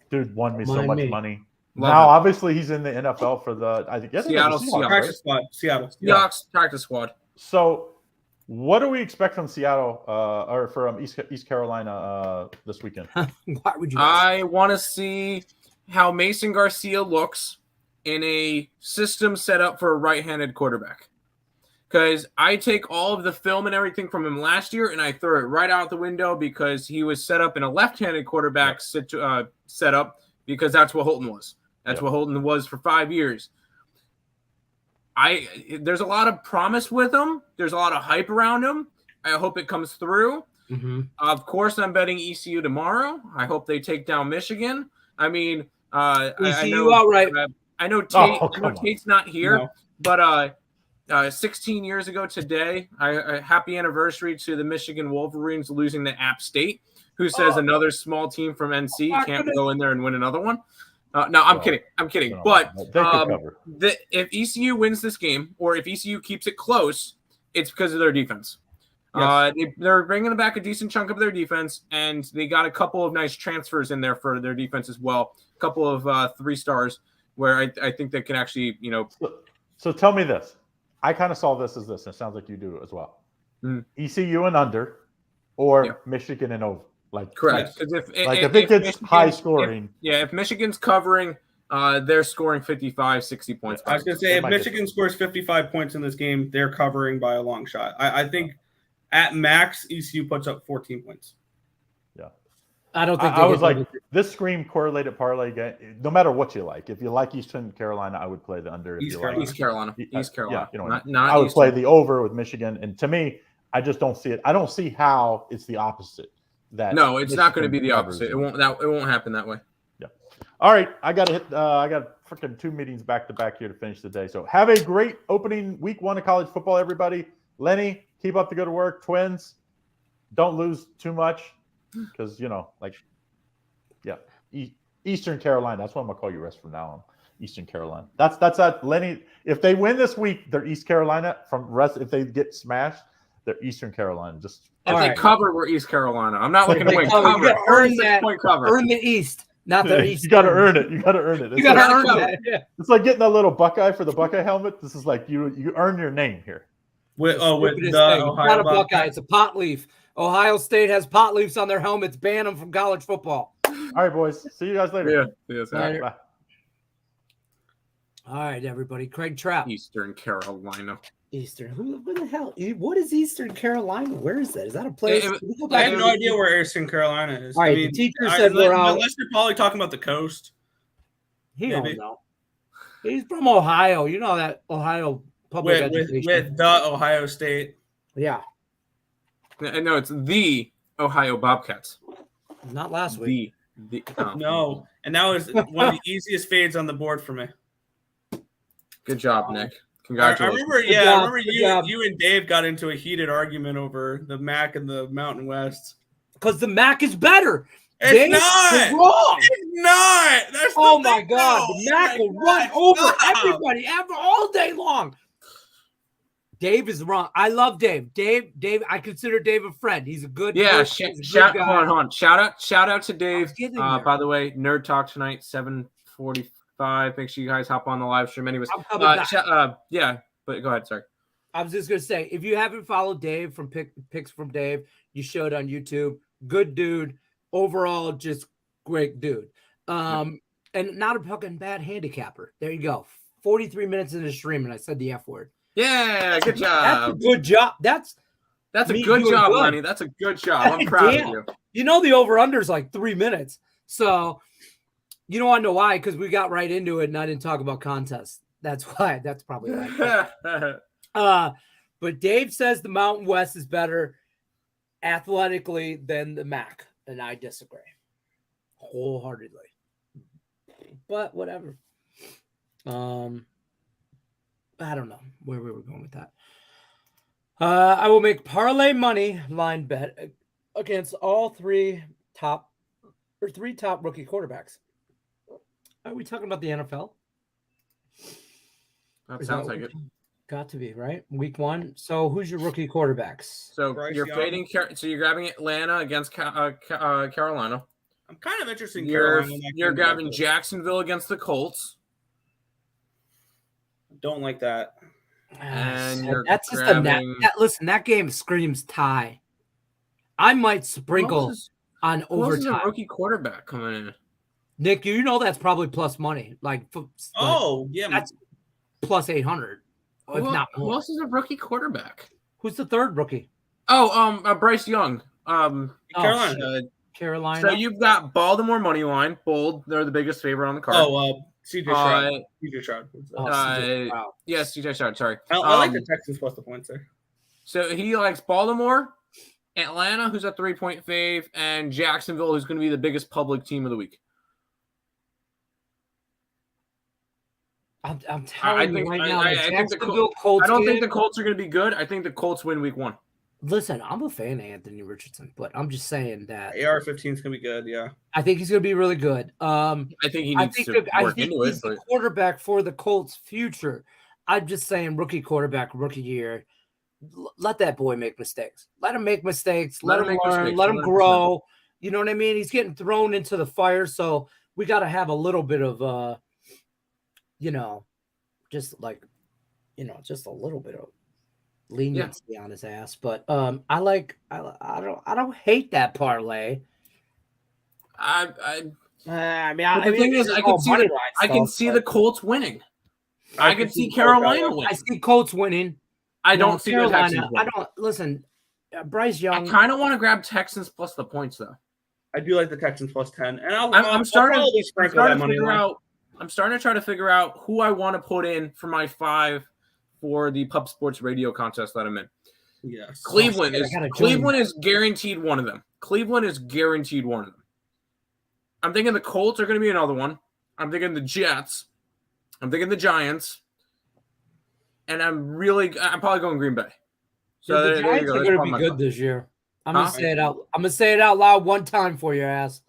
Dude won me so Mind much me. money. Love Now, it. obviously, he's in the NFL for the Seattle Seahawks, Seahawks. right? Practice squad, Seattle. Seahawks practice squad. So, what do we expect from Seattle or from East Carolina this weekend? Why would you? I want to see how Mason Garcia looks in a system set up for a right-handed quarterback. Because I take all of the film and everything from him last year and I throw it right out the window because he was set up in a left-handed quarterback setup because that's what Holton was. That's what Holton was for 5 years. There's a lot of promise with him. There's a lot of hype around him. I hope it comes through. Mm-hmm. Of course, I'm betting ECU tomorrow. I hope they take down Michigan. I mean, ECU outright. I know Tate. Oh, I know Tate's not here, but 16 years ago today, happy anniversary to the Michigan Wolverines losing to App State. Who says another small team from NC can't go in there and win another one? No, I'm kidding. I'm kidding. No, But they could cover. if ECU wins this game, or if ECU keeps it close, it's because of their defense. Yes. They're bringing back a decent chunk of their defense, and they got a couple of nice transfers in there for their defense as well. A couple of 3-stars where I think they can actually, So tell me this. I kind of saw this as this, and it sounds like you do as well. ECU and under, or Michigan and over. Correct. Because if it gets high scoring. If Michigan's covering, they're scoring 55, 60 points. I was going to say, if Michigan scores 55 points in this game, they're covering by a long shot. I think at max, ECU puts up 14 points. Yeah. I don't think I was like, this scream correlated parlay game, no matter what you like. If you like Eastern Carolina, I would play the under. East Carolina. Yeah, not I would Eastern. play the over with Michigan. And to me, I just don't see it. I don't see how it's the opposite. No, it's not going to be the opposite. It won't happen that way. Yeah. All right. I got freaking 2 meetings back to back here to finish the day. So have a great opening week 1 of college football, everybody. Lenny, keep up the good work. Twins, don't lose too much because, Eastern Carolina. That's what I'm going to call you rest from now on. Eastern Carolina. That's that. Lenny, if they win this week, they're East Carolina. From rest, if they get smashed, they're Eastern Carolina. If they cover, we're East Carolina. I'm not looking to win. Cover. You earn that. Point cover. Earn the East, not the East. You got to earn it. You got to earn it. You got to earn that. Yeah. It's like getting a little Buckeye for the Buckeye helmet. This is like you earn your name here. With the It's not a Buckeye. It's a pot leaf. Ohio State has pot leaves on their helmets. Ban them from college football. All right, boys. See you guys later. Yeah. Later. Bye. All right, everybody. Craig Trapp. Eastern Carolina. Eastern. Who the hell? What is Eastern Carolina? Where is that? Is that a place? I have no idea where Eastern Carolina is. All right, the teacher said we're out. Unless you're probably talking about the coast. He don't know. He's from Ohio. You know that Ohio public education. With the Ohio State. Yeah. No, it's the Ohio Bobcats. Not last week. No. And that was one of the easiest fades on the board for me. Good job, Nick. Congratulations. I remember you and Dave got into a heated argument over the MAC and the Mountain West. Because the MAC is better. It's not wrong. It's not. That's my God. The MAC will run over everybody all day long. Dave is wrong. I love Dave. Dave, I consider Dave a friend. He's a good person. Hold on. Shout out to Dave. By the way, Nerd Talk tonight, 7:45. Make sure you guys hop on the live stream. Anyways, but go ahead. Sorry. I was just gonna say, if you haven't followed Dave from Picks from Dave, you should on YouTube. Good dude. Overall, just great dude. And not a fucking bad handicapper. There you go. 43 minutes into the stream, and I said the F word. Yeah, good job. That's a good job. That's a good job, Lenny. That's a good job. I'm proud of you. You know the over-under is like 3 minutes. So you don't want to know why, because we got right into it and I didn't talk about contests. That's why. That's probably why. But Dave says the Mountain West is better athletically than the MAC, and I disagree wholeheartedly. But whatever. I don't know where we were going with that. I will make parlay money line bet against all three top rookie quarterbacks. Are we talking about the NFL? That sounds like it. Got to be, right? Week 1. So who's your rookie quarterbacks? So you're fading. So you're grabbing Atlanta against Carolina. I'm kind of interested in You're Carolina. grabbing Jacksonville against the Colts. Don't like that. And you're that's just grabbing... listen, that game screams tie. I might sprinkle on Who else is a overtime. rookie quarterback coming in? Nick, you know that's probably plus money. Yeah, that's plus 800, if not more. Who else is a rookie quarterback? Who's the third rookie? Bryce Young. Carolina. So you've got Baltimore money line, bold. They're the biggest favorite on the card. CJ Stroud. CJ Stroud. Yeah, CJ Stroud. Sorry. I like the Texans plus the points there. So he likes Baltimore, Atlanta, who's a 3-point fave, and Jacksonville, who's going to be the biggest public team of the week. I'm telling you right now, I don't think the Colts are going to be good. I think the Colts win week 1. Listen, I'm a fan of Anthony Richardson, but I'm just saying that AR-15 is going to be good. Yeah, I think he's going to be really good. I think he needs to work into it. He's the quarterback for the Colts' future. I'm just saying, rookie quarterback, rookie year. Let that boy make mistakes. Let him make mistakes. Let him learn. Let him grow. You know what I mean? He's getting thrown into the fire, so we got to have a little bit of just a little bit of leniency on his ass. But I don't hate that parlay. The thing is, I can see the Colts winning. I can see Carolina winning. I see Colts winning. I don't see Carolina. the Texans winning. I don't listen. Bryce Young. I kind of want to grab Texans plus the points though. I do like the Texans plus 10, and I'm starting to try to figure out who I want to put in for my 5 for the Pub Sports Radio contest that I'm in. Yes. Cleveland is guaranteed one of them. I'm thinking the Colts are going to be another one. I'm thinking the Jets. I'm thinking the Giants. And I'm probably going Green Bay. So the Giants are going to be good this year. I'm going to say it out loud one time for your ass.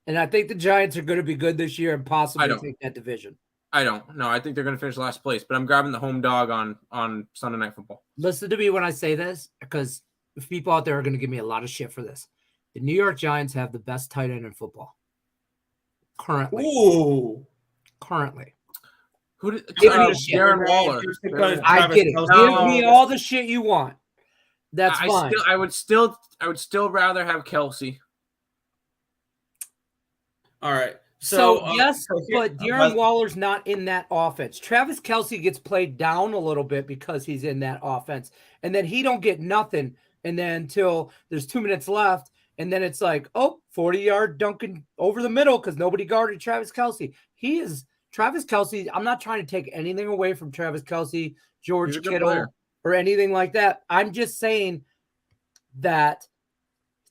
And I think the Giants are going to be good this year and possibly take that division. I don't. No, I think they're going to finish last place, but I'm grabbing the home dog on Sunday Night Football. Listen to me when I say this, because people out there are going to give me a lot of shit for this. The New York Giants have the best tight end in football. Currently. Ooh. Currently. Darren Waller. I get it. Give me all the shit you want. That's fine. I would still rather have Kelsey. All right. But Darren Waller's not in that offense. Travis Kelce gets played down a little bit because he's in that offense. And then he don't get nothing. And then until there's 2 minutes left. And then it's like, 40-yard dunking over the middle because nobody guarded Travis Kelce. Travis Kelce. I'm not trying to take anything away from Travis Kelce, George Kittle, or anything like that. I'm just saying that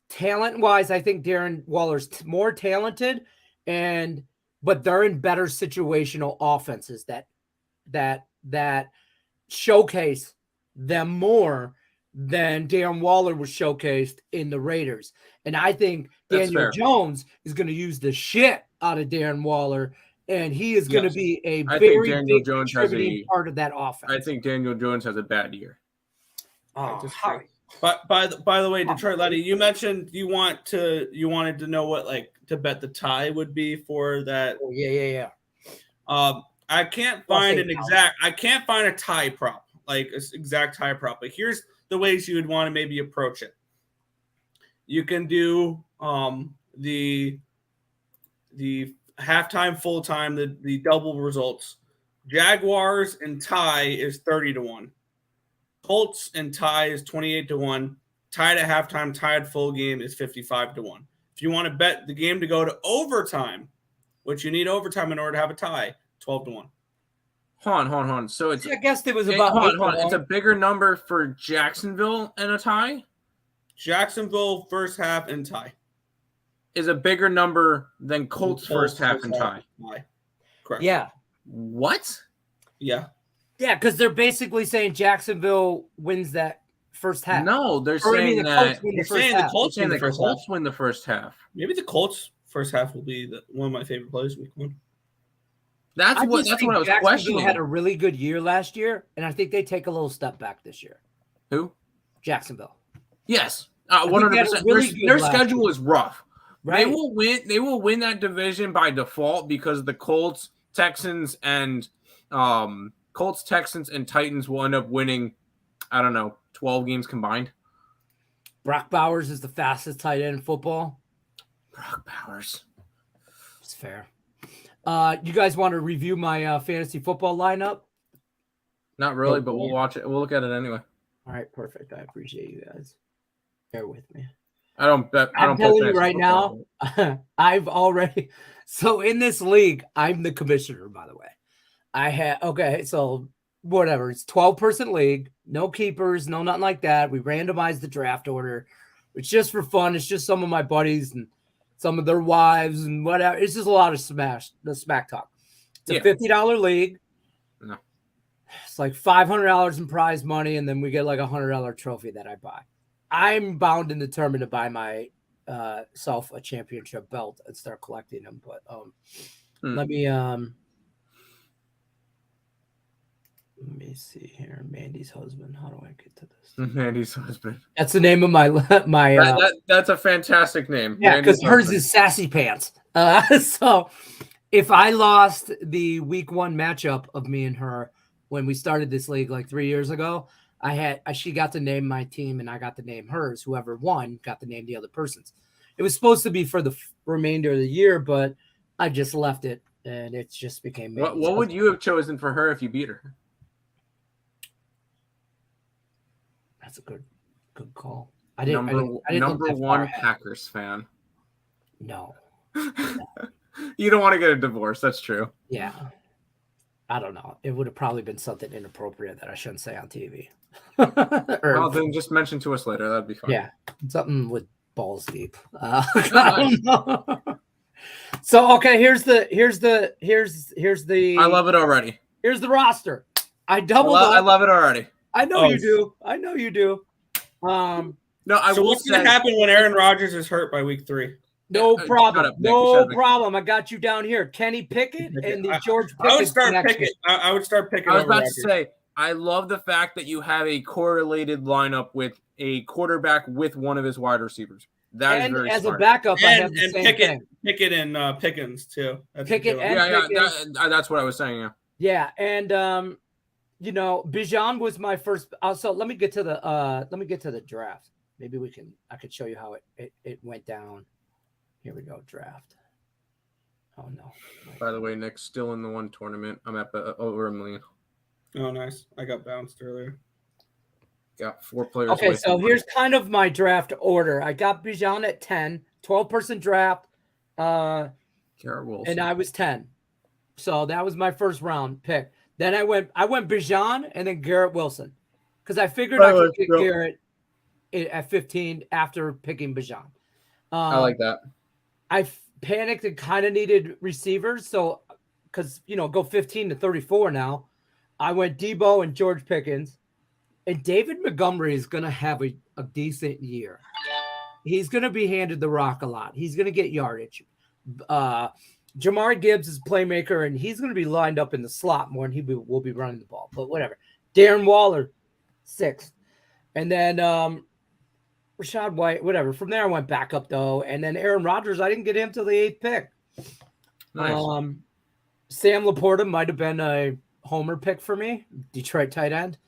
talent-wise, I think Darren Waller's more talented, but they're in better situational offenses that showcase them more than Darren Waller was showcased in the Raiders. And I think Daniel Jones is going to use the shit out of Darren Waller, and he is going to be a very big contributing part of that offense. I think Daniel Jones has a bad year. But by the way, Detroit Letty, you mentioned you wanted to know what to bet the tie would be for that. Oh, yeah. I can't find a tie prop, like an exact tie prop. But here's the ways you would want to maybe approach it. You can do the halftime, full time, the double results. Jaguars and tie is 30-1. Colts and tie is 28-1. Tied at halftime, tied full game is 55-1. If you want to bet the game to go to overtime, which you need overtime in order to have a tie, 12-1. Hold on. So it's I guess it was about hold on. It's a bigger number for Jacksonville and a tie. Jacksonville first half and tie is a bigger number than Colts first half and tie. Correct. Yeah. What? Yeah. Yeah, because they're basically saying Jacksonville wins that first half. No, they're saying that the Colts win the first half. Maybe the Colts first half will be one of my favorite plays week 1. That's what I was questioning. Had a really good year last year, and I think they take a little step back this year. Who? Jacksonville. Yes, 100%. Their schedule is rough, Right. They will win that division by default because the Colts, Texans, and Titans will end up winning, I don't know, 12 games combined. Brock Bowers is the fastest tight end in football. Brock Bowers. It's fair. You guys want to review my fantasy football lineup? Not really, but we'll watch it. We'll look at it anyway. All right, perfect. I appreciate you guys. Bear with me. I'm telling you right now, I've already. So in this league, I'm the commissioner, by the way. So whatever. It's 12-person league, no keepers, no nothing like that. We randomize the draft order. It's just for fun. It's just some of my buddies and some of their wives and whatever. It's just a lot of smack talk. It's a $50 league. No. It's like $500 in prize money, and then we get like a $100 trophy that I buy. I'm bound and determined to buy my self a championship belt and start collecting them. But let me see here. Mandy's husband. How do I get to this? Mandy's husband. That's the name of my that's a fantastic name. Yeah, because hers is Sassy Pants. So if I lost the week 1 matchup of me and her when we started this league like 3 years ago, she got to name my team and I got to name hers. Whoever won got to name the other person's. It was supposed to be for the remainder of the year, but I just left it and it just became. What would you have chosen for her if you beat her? That's a good call. Number one Packers fan. No. You don't want to get a divorce. That's true. Yeah. I don't know. It would have probably been something inappropriate that I shouldn't say on TV. Well, then just mention to us later. That'd be fine. Yeah. Something with balls deep. I don't know. So, okay, here's the I love it already. Here's the roster. I doubled up. I love it already. I know you do. I know you do. No, what's going to happen when Aaron Rodgers is hurt by week 3? No problem. No problem. I got you down here. Kenny Pickett and the George Pickett. I would start Pickett. I would start Pickett. I was about to say, I love the fact that you have a correlated lineup with a quarterback with one of his wide receivers. That is very smart. As a backup, I have the same thing. Pickett and Pickens too. Pickett and Pickens. That's what I was saying. Yeah, and Bijan was my first. So let me get to the draft. Maybe I could show you how it went down. Here we go, draft. Oh no! By the way, Nick's still in the one tournament. I'm at over 1 million. Oh, nice! I got bounced earlier. Got 4 players. Okay, so here's kind of my draft order. I got Bijan at 10, 12-person draft. Garrett Wilson. And I was 10. So that was my first round pick. Then I went Bijan and then Garrett Wilson. Because I figured I could get Garrett at 15 after picking Bijan. I like that. I panicked and kind of needed receivers. So, because, go 15 to 34 now. I went Debo and George Pickens. And David Montgomery is going to have a decent year. He's going to be handed the rock a lot. He's going to get yardage. Jamar Gibbs is playmaker, and he's going to be lined up in the slot more, and he will be running the ball. But whatever. Darren Waller, 6th. And then Rashad White, whatever. From there, I went back up, though. And then Aaron Rodgers, I didn't get him till the 8th pick. Nice. Sam Laporta might have been a homer pick for me, Detroit tight end.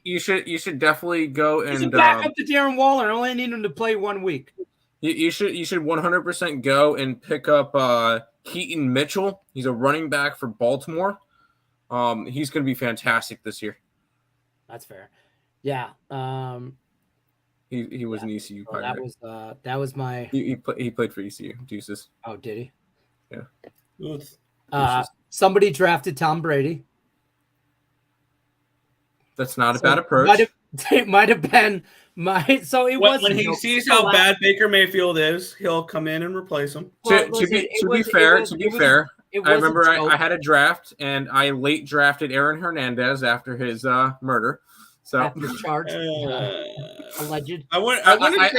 You should definitely go and he's a backup to Darren Waller. I only need him to play 1 week. You should 100% go and pick up Keaton Mitchell. He's a running back for Baltimore. He's going to be fantastic this year. That's fair. Yeah. He was an ECU player. That was my. He played for ECU. Deuces. Oh, did he? Yeah. Somebody drafted Tom Brady. That's not a bad approach. It might have been my. So it was when he sees how bad Baker Mayfield is, he'll come in and replace him. To be fair, I remember I had a draft and I late drafted Aaron Hernandez after his murder. So after charge, alleged. I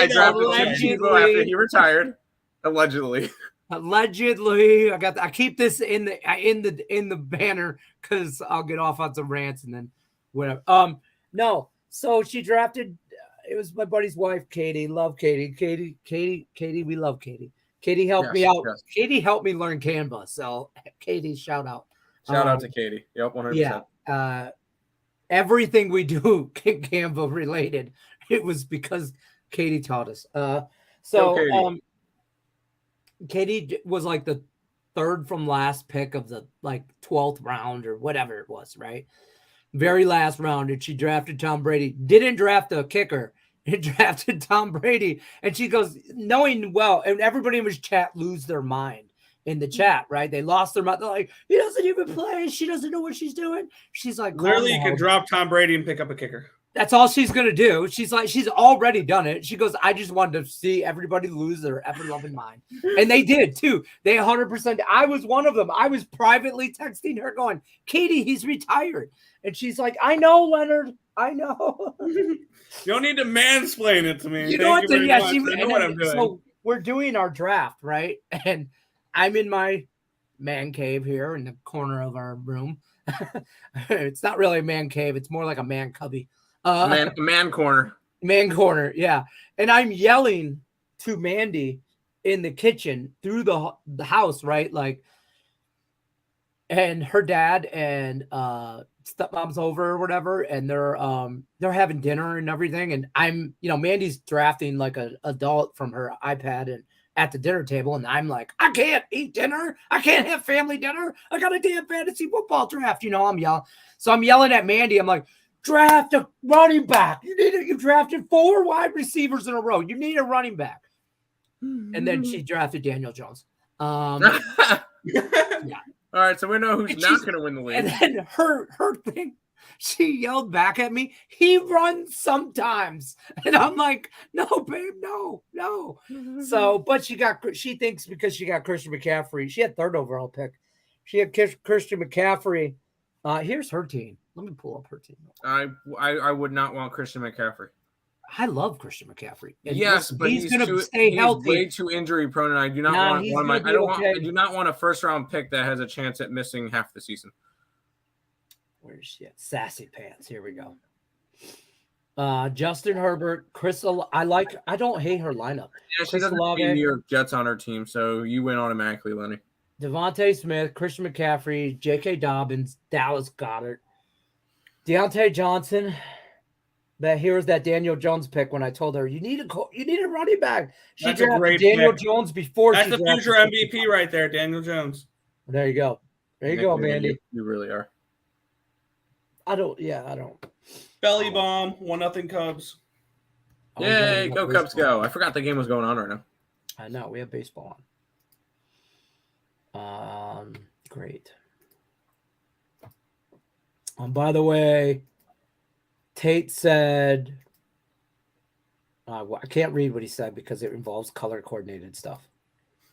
drafted Tim Tebow after he retired. Allegedly. I keep this in the banner because I'll get off on some rants and then whatever. No. So she drafted. It was my buddy's wife, Katie. Love Katie. Katie. We love Katie. Katie helped me out. Yes. Katie helped me learn Canva. So, Katie, shout out. Shout out to Katie. Yep, 100%. Yeah. Everything we do Canva related. It was because Katie taught us. Katie. Katie was like the third from last pick of the like 12th round or whatever it was, right? Very last round, and she drafted Tom Brady. Didn't draft a kicker. It drafted Tom Brady. And she goes, knowing well, and everybody in his chat lose their mind in the chat, right? They lost their mind. They're like, he doesn't even play. She doesn't know what she's doing. She's like, literally, you can drop Tom Brady and pick up a kicker. That's all she's going to do. She's like, she's already done it. She goes, I just wanted to see everybody lose their effing loving mind. And they did too. They 100%. I was one of them. I was privately texting her going, Katie, he's retired. And she's like, I know, Leonard. I know. You don't need to mansplain it to me. You know what? Yeah, I know what I'm doing. So we're doing our draft, right? And I'm in my man cave here in the corner of our room. It's not really a man cave. It's more like a man cubby. Man corner. Man corner, yeah. And I'm yelling to Mandy in the kitchen through the house, right? Like, and her dad and stepmom's over or whatever, and they're having dinner and everything. And I'm, Mandy's drafting like an adult from her iPad and at the dinner table, and I'm like, I can't eat dinner. I can't have family dinner. I got a damn fantasy football draft. I'm yelling. So I'm yelling at Mandy. I'm like, draft a running back. You drafted 4 wide receivers in a row. You need a running back. And then she drafted Daniel Jones. Yeah. All right, so we know who's not going to win the league. And then her thing, she yelled back at me, he runs sometimes. And I'm like, no, babe, no. So, but she thinks because she got Christian McCaffrey, she had 3rd overall pick. She had Christian McCaffrey. Here's her team. Let me pull up her team. I would not want Christian McCaffrey. I love Christian McCaffrey. And yes, but he's going to stay healthy. Way too injury prone, and I do not want one of my. I do not want a 1st round pick that has a chance at missing half the season. Where's she at? Sassy pants. Here we go. Justin Herbert, I don't hate her lineup. Yeah, she doesn't have New York Jets on her team, so you win automatically, Lenny. Devontae Smith, Christian McCaffrey, J.K. Dobbins, Dallas Goedert, Deontay Johnson. Here's that Daniel Jones pick when I told her you need a running back. She drafted Daniel Jones before. That's the future MVP right there, Daniel Jones. There you go. There you go, Mandy. You really are. I don't. Belly bomb, 1-0 Cubs. Yay, go Cubs go. I forgot the game was going on right now. I know. We have baseball on. Great. By the way, Tate said, I can't read what he said because it involves color coordinated stuff.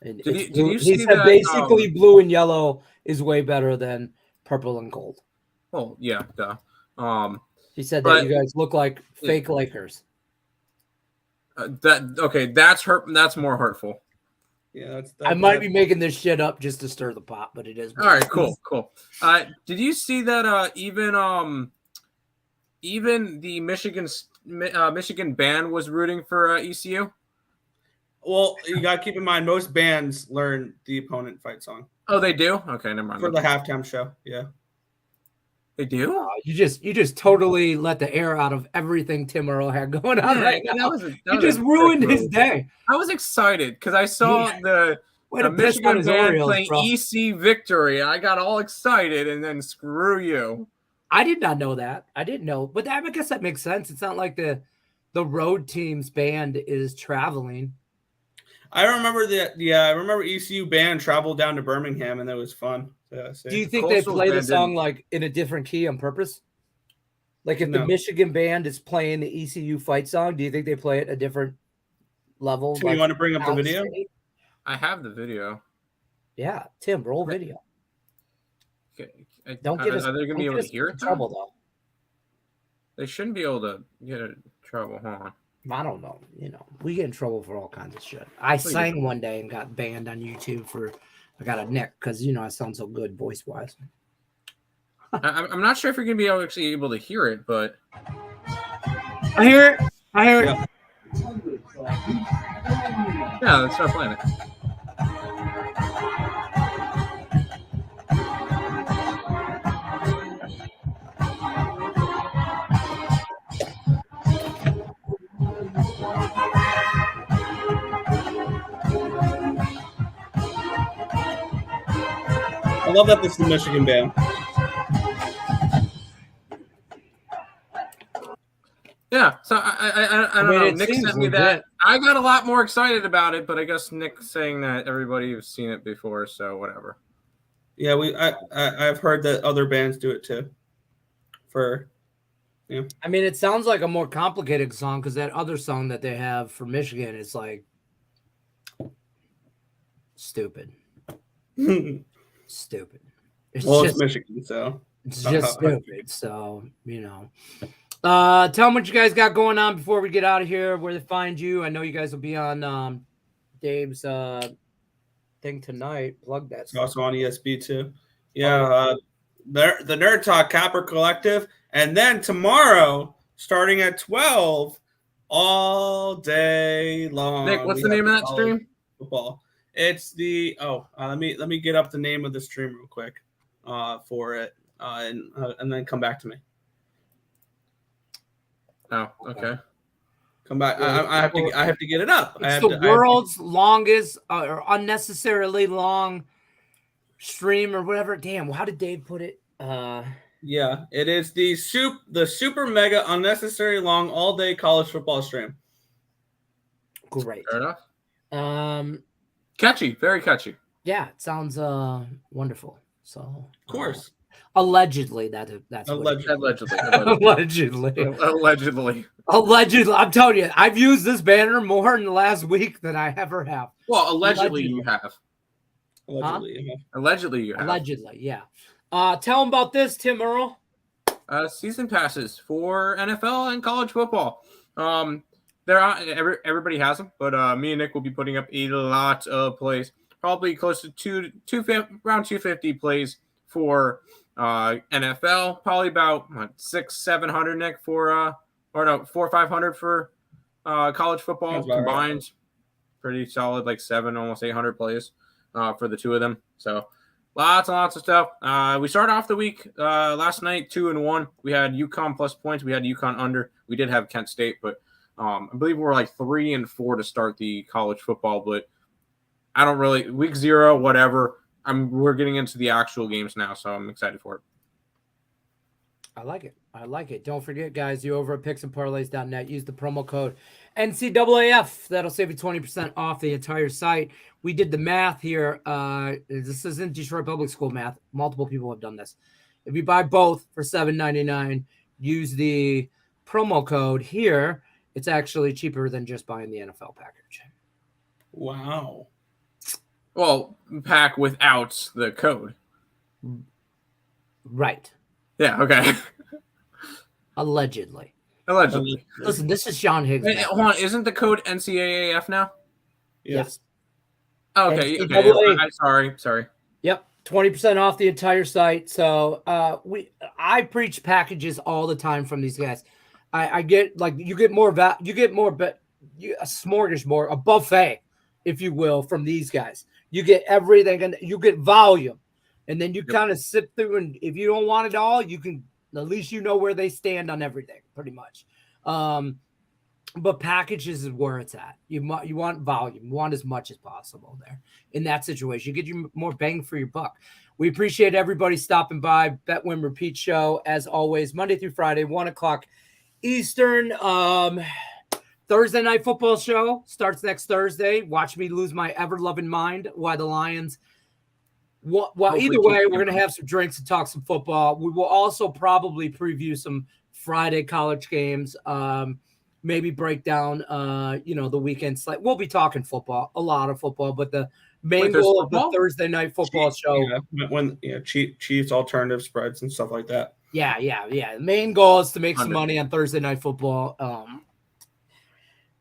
And he said basically blue and yellow is way better than purple and gold. Oh, yeah, duh. He said that you guys look like fake Lakers. That's more hurtful. Yeah, I might be making this shit up just to stir the pot, but it is. All right, cool. Did you see that even the Michigan band was rooting for ECU? Well, you got to keep in mind most bands learn the opponent fight song. Oh, they do? Okay, never mind. For the halftime show, yeah. They do? You just totally let the air out of everything Tim Earl had going on right now. You just ruined his day. I was excited because I saw the Michigan band playing EC Victory. I got all excited, and then screw you. I did not know that. I didn't know. But I guess that makes sense. It's not like the road team's band is traveling. I remember that. Yeah, I remember ECU band traveled down to Birmingham, and that was fun. Do you think they play the song like in a different key on purpose? Like if the Michigan band is playing the ECU fight song, do you think they play it a different level? Do you want to bring up the video? I have the video. Yeah, Tim, roll video. Okay. Don't get us. Are they going to be able to hear it? Trouble though. They shouldn't be able to get in trouble, huh? I don't know. We get in trouble for all kinds of shit. I sang one day and got banned on YouTube for. I got a neck because I sound so good voice wise. I'm not sure if you're going to be actually able to hear it, but I hear it. Yeah, let's start playing it. love that this is the Michigan band. Yeah, so I don't know. Nick sent me that. I got a lot more excited about it, but I guess Nick's saying that everybody has seen it before, so whatever. Yeah, I've heard that other bands do it too. I mean, it sounds like a more complicated song because that other song that they have for Michigan is like stupid. Stupid. It's Michigan, so it's just stupid. So, tell them what you guys got going on before we get out of here, where to find you. I know you guys will be on Dave's thing tonight. Plug that. It's also on ESB too. Yeah, the Nerd Talk Capper Collective. And then tomorrow, starting at 12, all day long. Nick, what's the name of that stream? Football. It's the let me get up the name of the stream real quick for it, and then come back to me. Oh, okay. Come back. I have to get it up. It's the world's longest or unnecessarily long stream or whatever. Damn, how did Dave put it? Yeah, it is the super mega unnecessary long all day college football stream. Great. Fair enough. Catchy, very catchy. Yeah, it sounds wonderful. So of course. Allegedly, that's Allegedly. I'm telling you, I've used this banner more in the last week than I ever have. Well, allegedly you have. Allegedly you have. Allegedly, yeah. Tell them about this, Tim Earl. Season passes for NFL and college football. They're on, everybody has them, but me and Nick will be putting up a lot of plays, probably close to around 250 plays for NFL, probably about 600-700, Nick, for 400 or 500 for college football combined. Right. Pretty solid, like 7, almost 800 plays for the two of them. So lots and lots of stuff. We started off the week last night 2-1. We had UConn plus points. We had UConn under. We did have Kent State, but I believe we're like 3-4 to start the college football. But I don't really week 0, whatever. We're getting into the actual games now, so I'm excited for it. I like it. Don't forget, guys, you over at picksandparlays.net. Use the promo code NCAAF. That'll save you 20% off the entire site. We did the math here. This isn't Detroit Public School math. Multiple people have done this. If you buy both for $7.99, use the promo code here. It's actually cheaper than just buying the NFL package. Wow. Well, pack without the code. Right. Yeah, okay. Allegedly. Listen, this is Sean Higgs. Wait, hold on. Isn't the code NCAAF now? Yes. Okay. Sorry. Yep. 20% off the entire site. So I preach packages all the time from these guys. I get like you get more, a smorgasbord, a buffet, if you will, from these guys. You get everything and you get volume. And then you kind of sit through, and if you don't want it all, you can at least you know where they stand on everything, pretty much. But packages is where it's at. You want volume, you want as much as possible there in that situation. You get you more bang for your buck. We appreciate everybody stopping by. Bet, Win, Repeat show as always, Monday through Friday, 1:00 Eastern. Thursday night football show starts next Thursday. Watch me lose my ever-loving mind while the Lions. Well, either way, we're going to have some drinks and talk some football. We will also probably preview some Friday college games, maybe break down, the weekend slate. We'll be talking football, a lot of football, but the main goal of the Thursday night football show. Chiefs alternative spreads and stuff like that. Yeah. The main goal is to make some money on Thursday night football.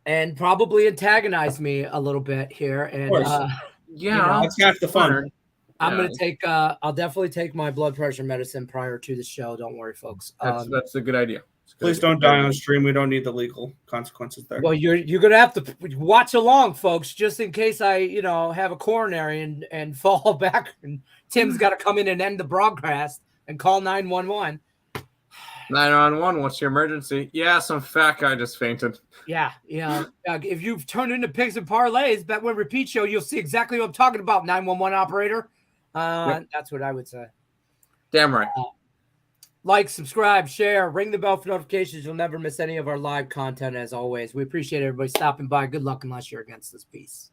And probably antagonize me a little bit here. And that's half the fun. I'm going to take, I'll definitely take my blood pressure medicine prior to the show. Don't worry, folks. That's a good idea. Please don't die on the stream. We don't need the legal consequences there. Well, you're going to have to watch along, folks, just in case I, have a coronary and fall back. And Tim's got to come in and end the broadcast and call 911. 911, what's your emergency? Yeah, some fat guy just fainted. Yeah. If you've turned into Picks and Parlays, Bet, Win, Repeat show, you'll see exactly what I'm talking about, 911 operator. That's what I would say. Damn right. Like, subscribe, share, ring the bell for notifications. You'll never miss any of our live content, as always. We appreciate everybody stopping by. Good luck unless you're against this piece.